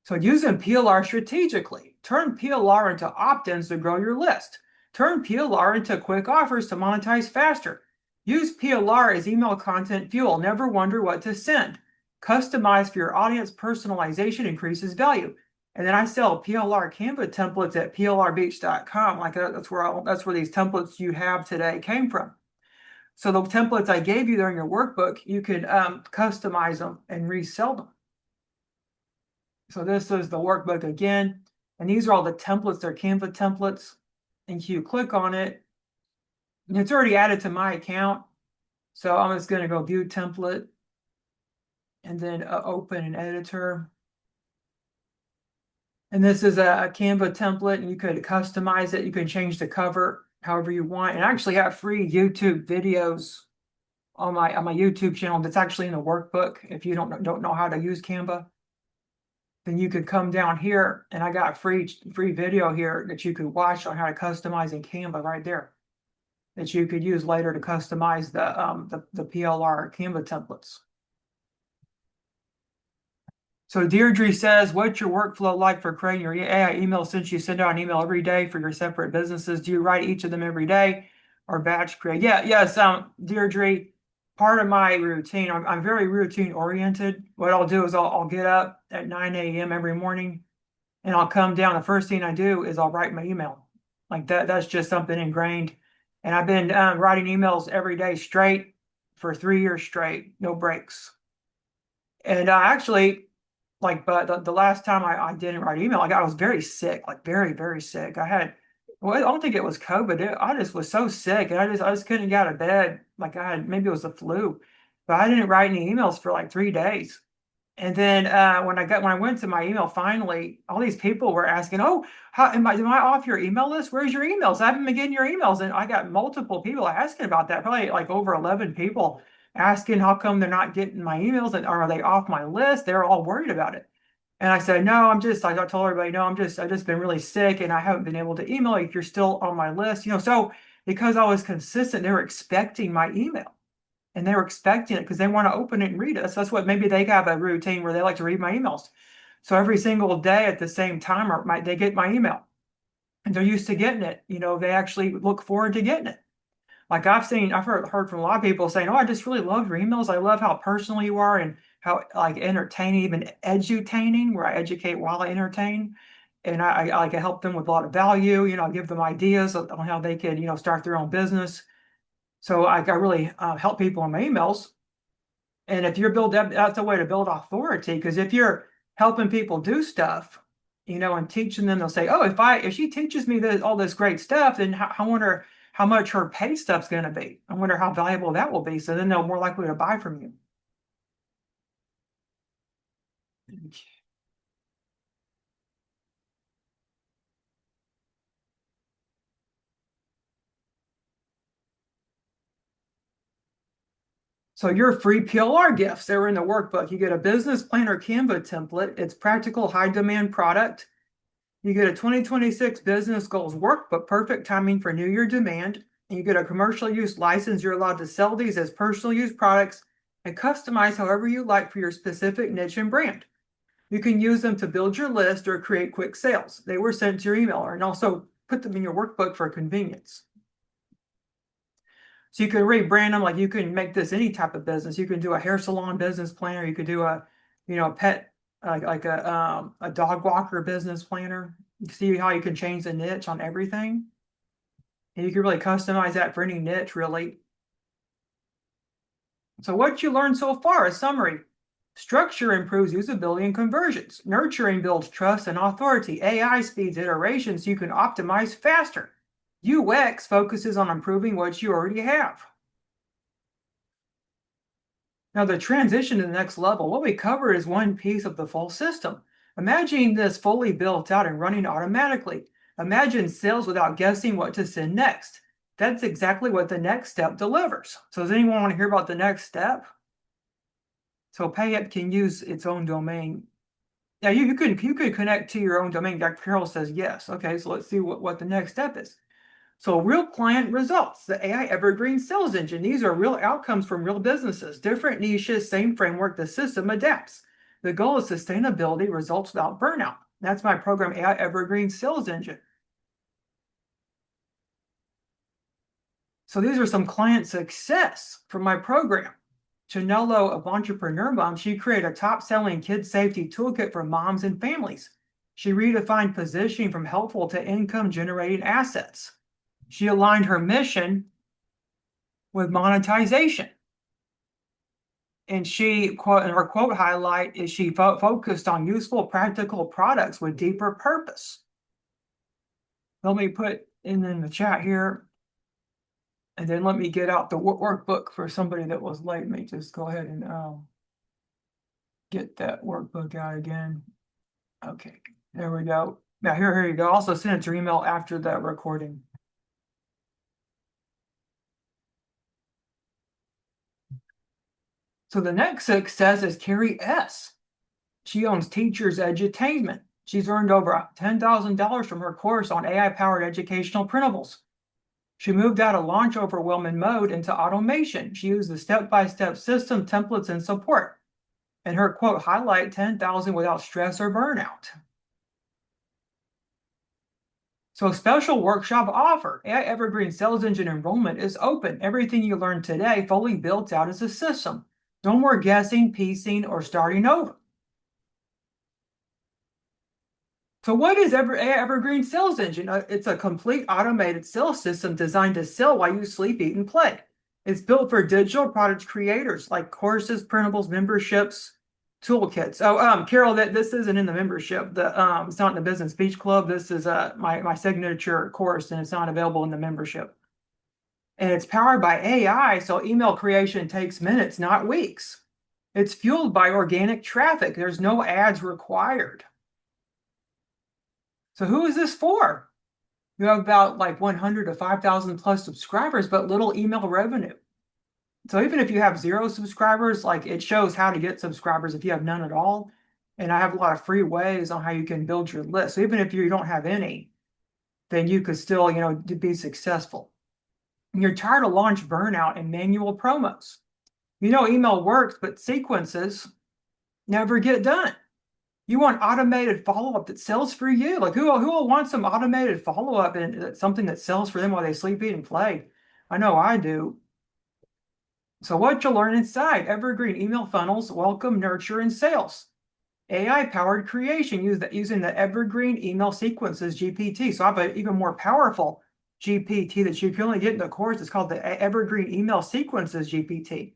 So using PLR strategically, turn PLR into opt-ins to grow your list. Turn PLR into quick offers to monetize faster. Use PLR as email content fuel. Never wonder what to send. Customize for your audience. Personalization increases value. And then I sell PLR Canva templates at plrbeach.com. Like that's where these templates you have today came from. So the templates I gave you there in your workbook, you can customize them and resell them. So this is the workbook again, and these are all the templates. They're Canva templates, and you click on it, and it's already added to my account. So I'm just going to go view template, and then open an editor. And this is a Canva template, and you could customize it. You can change the cover however you want, and I actually have free YouTube videos on my YouTube channel that's actually in the workbook. If you don't know how to use Canva, then you could come down here, and I got a free video here that you could watch on how to customize in Canva right there, that you could use later to customize the PLR Canva templates. So Deirdre says, what's your workflow like for creating your AI email since you send out an email every day for your separate businesses? Do you write each of them every day or batch create? Yes, Deirdre, part of my routine. I'm very routine oriented. What I'll do is I'll get up at 9 a.m. every morning and I'll come down. The first thing I do is I'll write my email. Like that's just something ingrained. And I've been writing emails every day straight for 3 years straight, no breaks. And I actually, like, but the last time I didn't write email, I was very sick, like very, very sick. Well, I don't think it was COVID. I just was so sick and I just couldn't get out of bed. Like maybe it was the flu, but I didn't write any emails for like 3 days. And then when I went to my email finally, all these people were asking, "Oh, how am I off your email list? Where's your emails? I haven't been getting your emails." And I got multiple people asking about that, probably like over 11 people asking how come they're not getting my emails and are they off my list? They're all worried about it. And I said, "No, I told everybody, no, I just been really sick and I haven't been able to email you if you're still on my list." So because I was consistent, they were expecting my email and they were expecting it because they want to open it and read it. So that's what maybe they have a routine where they like to read my emails. So every single day at the same time, they get my email and they're used to getting it. They actually look forward to getting it. Like I've heard from a lot of people saying, "Oh, I just really love your emails. I love how personal you are and how like entertaining, even edutaining, where I educate while I entertain." And I like to help them with a lot of value. I give them ideas on how they could, start their own business. So I really help people in my emails. And if you're that's a way to build authority. Because if you're helping people do stuff, and teaching them, they'll say, "Oh, if she teaches me all this great stuff, then I wonder how much her pay stuff's going to be. I wonder how valuable that will be." So then they're more likely to buy from you. So your free PLR gifts, they're in the workbook. You get a business planner Canva template. It's practical, high demand product. You get a 2026 business goals workbook, perfect timing for new year demand. And you get a commercial use license. You're allowed to sell these as personal use products and customize however you like for your specific niche and brand. You can use them to build your list or create quick sales. They were sent to your email and also put them in your workbook for convenience. So you can rebrand them. Like you can make this any type of business. You can do a hair salon business planner. You could do a pet, like a dog walker business planner. You see how you can change the niche on everything. And you can really customize that for any niche, really. So what you learned so far, a summary. Structure improves usability and conversions. Nurturing builds trust and authority. AI speeds iteration so you can optimize faster. UX focuses on improving what you already have. Now, the transition to the next level, what we cover is one piece of the full system. Imagine this fully built out and running automatically. Imagine sales without guessing what to send next. That's exactly what the next step delivers. So does anyone want to hear about the next step? So PayUp can use its own domain. Yeah, you could connect to your own domain. Dr. Carroll says yes. Okay, so let's see what the next step is. So real client results, the AI Evergreen Sales Engine. These are real outcomes from real businesses, different niches, same framework, the system adapts. The goal is sustainability, results without burnout. That's my program, AI Evergreen Sales Engine. So these are some client success from my program. Chanello of Entrepreneur Mom, she created a top-selling kid safety toolkit for moms and families. She redefined positioning from helpful to income-generating assets. She aligned her mission with monetization. And her quote highlight is she focused on useful, practical products with deeper purpose. Let me put in the chat here. And then let me get out the workbook for somebody that was late. Let me just go ahead and get that workbook out again. Okay, there we go. Now here you go. Also send it to your email after that recording. So the next success is Carrie S. She owns Teachers Edutainment. She's earned over $10,000 from her course on AI-powered educational printables. She moved out of launch overwhelming mode into automation. She used the step-by-step system, templates, and support. And her quote highlight 10,000 without stress or burnout. So special workshop offer. AI Evergreen Sales Engine enrollment is open. Everything you learned today fully built out as a system. No more guessing, piecing, or starting over. So what is AI Evergreen Sales Engine? It's a complete automated sales system designed to sell while you sleep, eat, and play. It's built for digital product creators like courses, printables, memberships, toolkits. Oh, Carol, that this isn't in the membership. It's not in the Business Beach Club. This is my signature course, and it's not available in the membership. And it's powered by AI, so email creation takes minutes, not weeks. It's fueled by organic traffic. There's no ads required. So who is this for? You have about like 100 to 5,000 plus subscribers, but little email revenue. So even if you have 0 subscribers, like it shows how to get subscribers if you have none at all. And I have a lot of free ways on how you can build your list. So even if you don't have any, then you could still, be successful. And you're tired of launch burnout and manual promos. Email works, but sequences never get done. You want automated follow-up that sells for you. Like who will want some automated follow-up and something that sells for them while they sleep, eat, and play? I know I do. So what you'll learn inside Evergreen email funnels, welcome, nurture, and sales. AI-powered creation using the Evergreen email sequences GPT. So I have an even more powerful GPT that you can only get in the course. It's called the Evergreen email sequences GPT.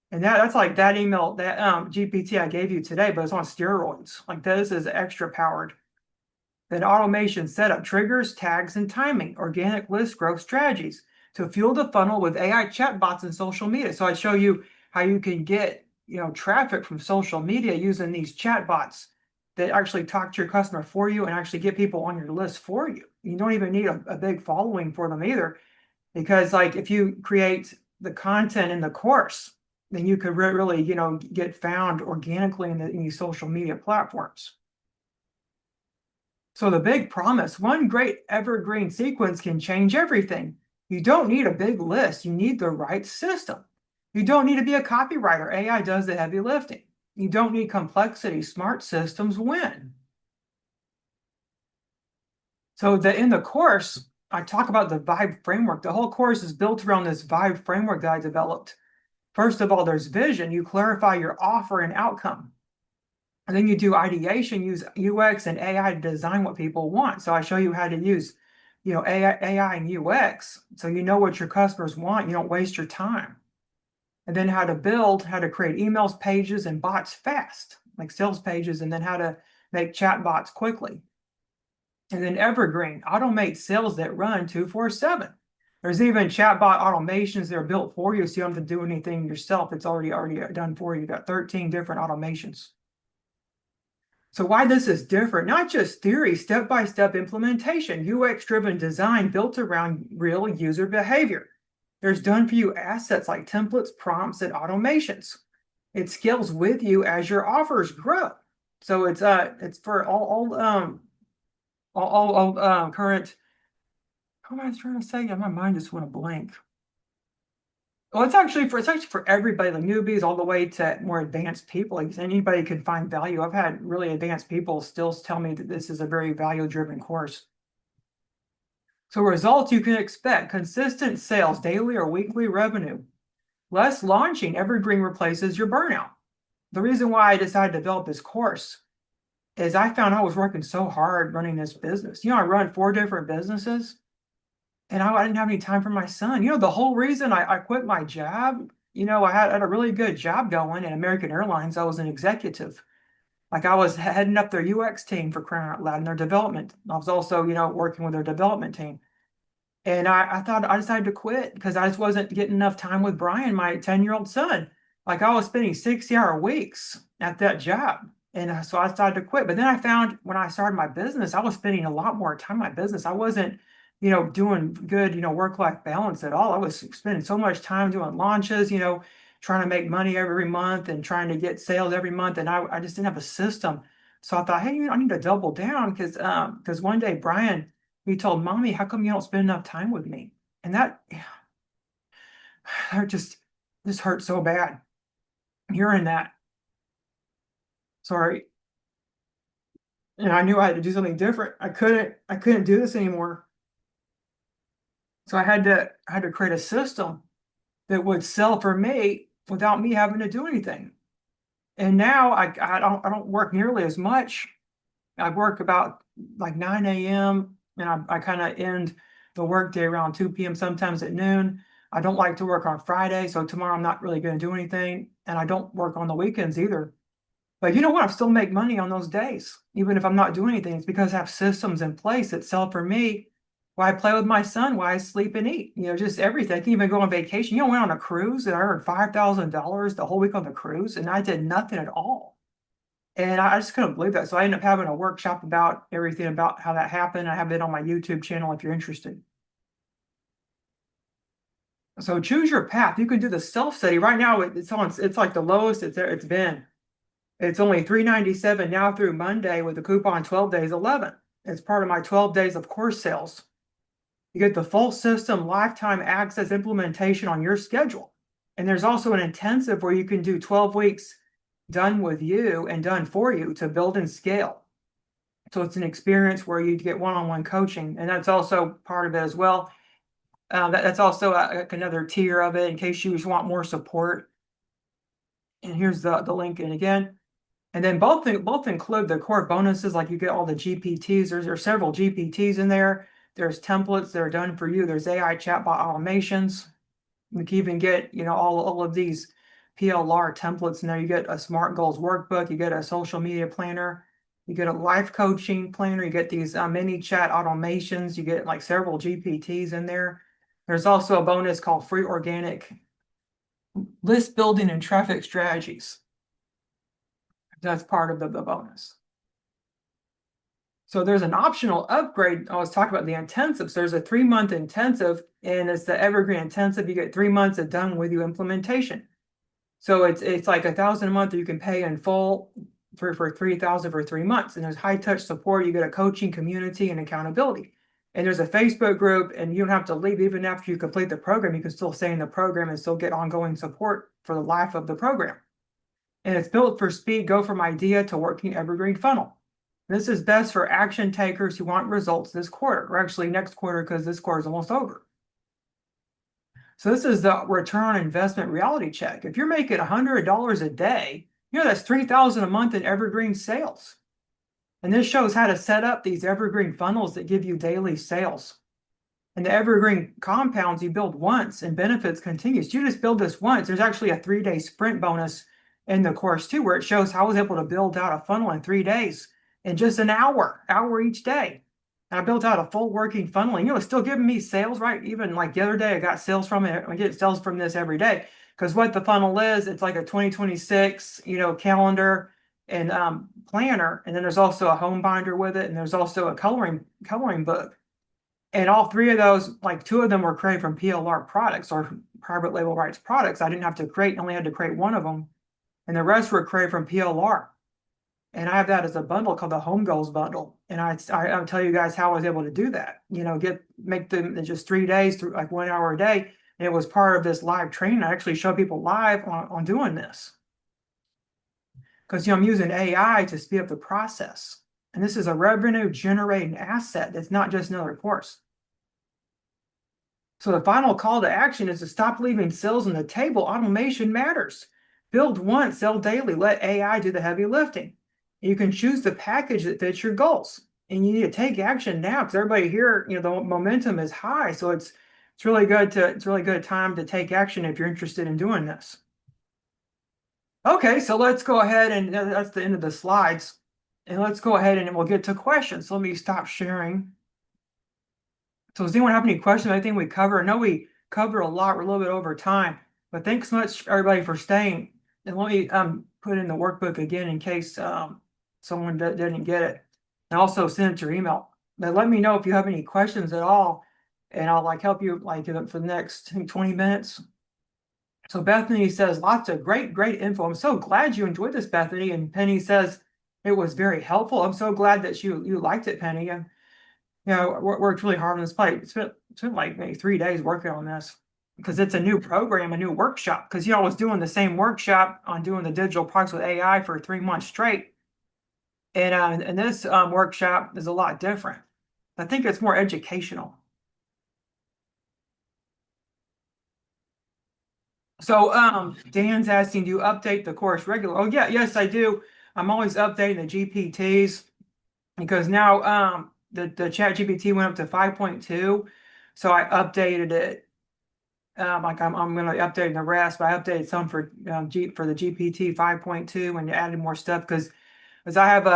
And that's like that email, that GPT I gave you today, but it's on steroids. Like this is extra powered. Then automation setup, triggers, tags, and timing, organic list growth strategies to fuel the funnel with AI chatbots and social media. So I show you how you can get traffic from social media using these chatbots that actually talk to your customer for you and actually get people on your list for you. You don't even need a big following for them either, because like if you create the content in the course, then you could really get found organically in these social media platforms. So the big promise, one great evergreen sequence can change everything. You don't need a big list. You need the right system. You don't need to be a copywriter. AI does the heavy lifting. You don't need complexity. Smart systems win. So in the course, I talk about the Vibe framework. The whole course is built around this Vibe framework that I developed. First of all, there's vision. You clarify your offer and outcome. And then you do ideation, use UX and AI to design what people want. So I show you how to use, AI and UX, so you know what your customers want. You don't waste your time. And then how to create emails, pages, and bots fast, like sales pages, and then how to make chat bots quickly. And then Evergreen, automate sales that run 24/7. There's even chatbot automations that are built for you, so you don't have to do anything yourself. It's already done for you. You've got 13 different automations. So why this is different, not just theory, step-by-step implementation, UX-driven design built around real user behavior. There's done-for-you assets like templates, prompts, and automations. It scales with you as your offers grow. So it's for all current. What am I trying to say? Yeah, my mind just went a blank. Well, it's actually for everybody, like newbies all the way to more advanced people. Like anybody can find value. I've had really advanced people still tell me that this is a very value-driven course. So results you can expect: consistent sales, daily or weekly revenue, less launching. Evergreen replaces your burnout. The reason why I decided to develop this course is I found I was working so hard running this business. I run 4 different businesses. And I didn't have any time for my son. The whole reason I quit my job, I had a really good job going at American Airlines. I was an executive. Like I was heading up their UX team, for crying out loud, and their development. I was also, working with their development team. And I thought I decided to quit because I just wasn't getting enough time with Brian, my 10-year-old son. Like I was spending 60-hour weeks at that job. And so I decided to quit. But then I found when I started my business, I was spending a lot more time in my business. I wasn't, doing good, work-life balance at all. I was spending so much time doing launches, trying to make money every month and trying to get sales every month. And I just didn't have a system. So I thought, hey, I need to double down because one day Brian, he told Mommy, how come you don't spend enough time with me? And that just hurt so bad hearing that. Sorry. And I knew I had to do something different. I couldn't do this anymore. So I had to create a system that would sell for me without me having to do anything. And now I don't work nearly as much. I work about like 9 a.m. and I kind of end the workday around 2 p.m. sometimes at noon. I don't like to work on Friday, so tomorrow I'm not really going to do anything. And I don't work on the weekends either. But you know what? I still make money on those days, even if I'm not doing anything. It's because I have systems in place that sell for me. Why I play with my son, why I sleep and eat, just everything. I can even go on vacation. I went on a cruise and I earned $5,000 the whole week on the cruise, and I did nothing at all. And I just couldn't believe that. So I ended up having a workshop about everything about how that happened. I have it on my YouTube channel if you're interested. So choose your path. You can do the self-study. Right now it's like the lowest it's been. It's only $397 now through Monday with the coupon 12 days 11. It's part of my 12 days of course sales. You get the full system lifetime access implementation on your schedule. And there's also an intensive where you can do 12 weeks done with you and done for you to build and scale. So it's an experience where you get one-on-one coaching, and that's also part of it as well. That's also another tier of it in case you just want more support. And here's the link. And again, and then both include the core bonuses, like you get all the GPTs. There's several GPTs in there. There's templates that are done for you. There's AI chatbot automations. You can even get, all of these PLR templates. And there you get a SMART Goals workbook. You get a social media planner. You get a life coaching planner. You get these mini chat automations. You get like several GPTs in there. There's also a bonus called free organic list building and traffic strategies. That's part of the bonus. So there's an optional upgrade. I was talking about the intensives. There's a 3-month intensive, and it's the Evergreen Intensive. You get 3 months of done with you implementation. So it's like $1,000 a month that you can pay in full for $3,000 for 3 months. And there's high touch support. You get a coaching community and accountability. And there's a Facebook group, and you don't have to leave even after you complete the program. You can still stay in the program and still get ongoing support for the life of the program. And it's built for speed. Go from idea to working evergreen funnel. This is best for action takers who want results this quarter, or actually next quarter, because this quarter is almost over. So this is the return on investment reality check. If you're making $100 a day, that's $3,000 a month in evergreen sales. And this shows how to set up these evergreen funnels that give you daily sales. And the evergreen compounds you build once and benefits continues. You just build this once. There's actually a 3-day sprint bonus in the course too, where it shows how I was able to build out a funnel in 3 days in just an hour each day. And I built out a full working funnel, and it's still giving me sales, right? Even like the other day, I got sales from it. I get sales from this every day, because what the funnel is, it's like a 2026, calendar and planner, and then there's also a home binder with it, and there's also a coloring book. And all 3 of those, like 2 of them were created from PLR products or private label rights products. I didn't have to create, only had to create one of them. And the rest were created from PLR. And I have that as a bundle called the Home Goals Bundle. And I'll tell you guys how I was able to do that. Make them in just 3 days through like 1 hour a day. And it was part of this live training. I actually show people live on doing this. Because I'm using AI to speed up the process. And this is a revenue generating asset. It's not just another course. So the final call to action is to stop leaving sales on the table. Automation matters. Build once, sell daily. Let AI do the heavy lifting. You can choose the package that fits your goals. And you need to take action now, because everybody here, the momentum is high. So it's really good time to take action if you're interested in doing this. Okay, so let's go ahead, and that's the end of the slides. And let's go ahead and we'll get to questions. So let me stop sharing. So does anyone have any questions? Anything we cover? I know we covered a lot. We're a little bit over time, but thanks so much everybody for staying. And let me put in the workbook again in case someone didn't get it. And also send it to your email. But let me know if you have any questions at all, and I'll help you for the next 20 minutes. So Bethany says, lots of great info. I'm so glad you enjoyed this, Bethany. And Penny says it was very helpful. I'm so glad that you liked it, Penny. And worked really hard on this plate. It's been like maybe 3 days working on this, because it's a new program, a new workshop. Because I was doing the same workshop on doing the digital products with AI for 3 months straight. And this workshop is a lot different. I think it's more educational. So Dan's asking, do you update the course regular? Oh yeah, yes, I do. I'm always updating the GPTs because now the chat GPT went up to 5.2. So I updated it. Like I'm gonna update the rest, but I updated some for G for the GPT 5.2 and added more stuff because I have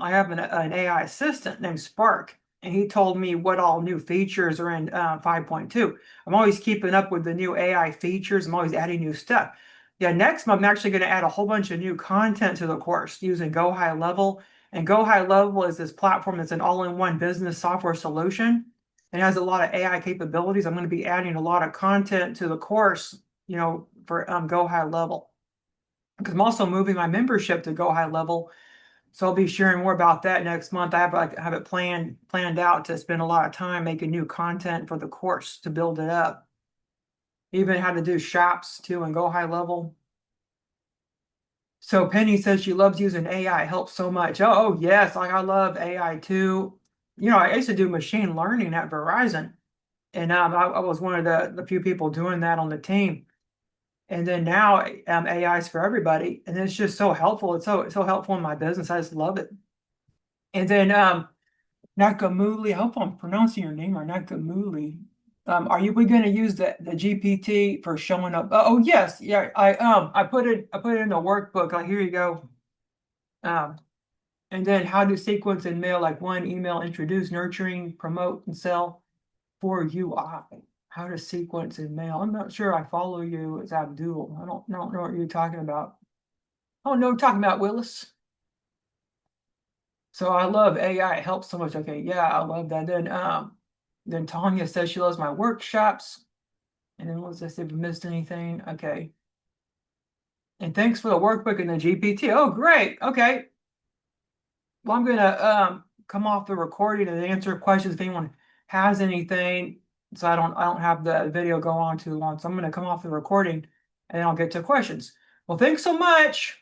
an AI assistant named Spark, and he told me what all new features are in 5.2. I'm always keeping up with the new AI features. I'm always adding new stuff. Yeah, next month I'm actually going to add a whole bunch of new content to the course using Go High Level. And Go High Level is this platform that's an all-in-one business software solution. It has a lot of AI capabilities. I'm going to be adding a lot of content to the course, for Go High Level. Because I'm also moving my membership to Go High Level, so I'll be sharing more about that next month. I have it planned out to spend a lot of time making new content for the course to build it up. Even how to do shops too and Go High Level. So Penny says she loves using AI. It helps so much. Oh yes, like I love AI too. I used to do machine learning at Verizon, and I was one of the few people doing that on the team. And then now AI is for everybody, and it's just so helpful. It's so helpful in my business. I just love it. And then Nakamuli, I hope I'm pronouncing your name right, Nakamuli. We going to use the GPT for showing up? Oh yes, yeah. I put it in the workbook. Like here you go. Um, and then how to sequence and mail, like one email, introduce, nurturing, promote, and sell for UI. How to sequence and mail. I'm not sure I follow you as Abdul. I don't know what you're talking about. Oh no, we're talking about Willis. So I love AI. It helps so much. Okay, yeah, I love that. Then Tanya says she loves my workshops. And then let's see if we missed anything. Okay. And thanks for the workbook and the GPT. Oh, great. Okay. Well, I'm gonna come off the recording and answer questions if anyone has anything. So I don't have the video go on too long. So I'm gonna come off the recording and I'll get to questions. Well, thanks so much.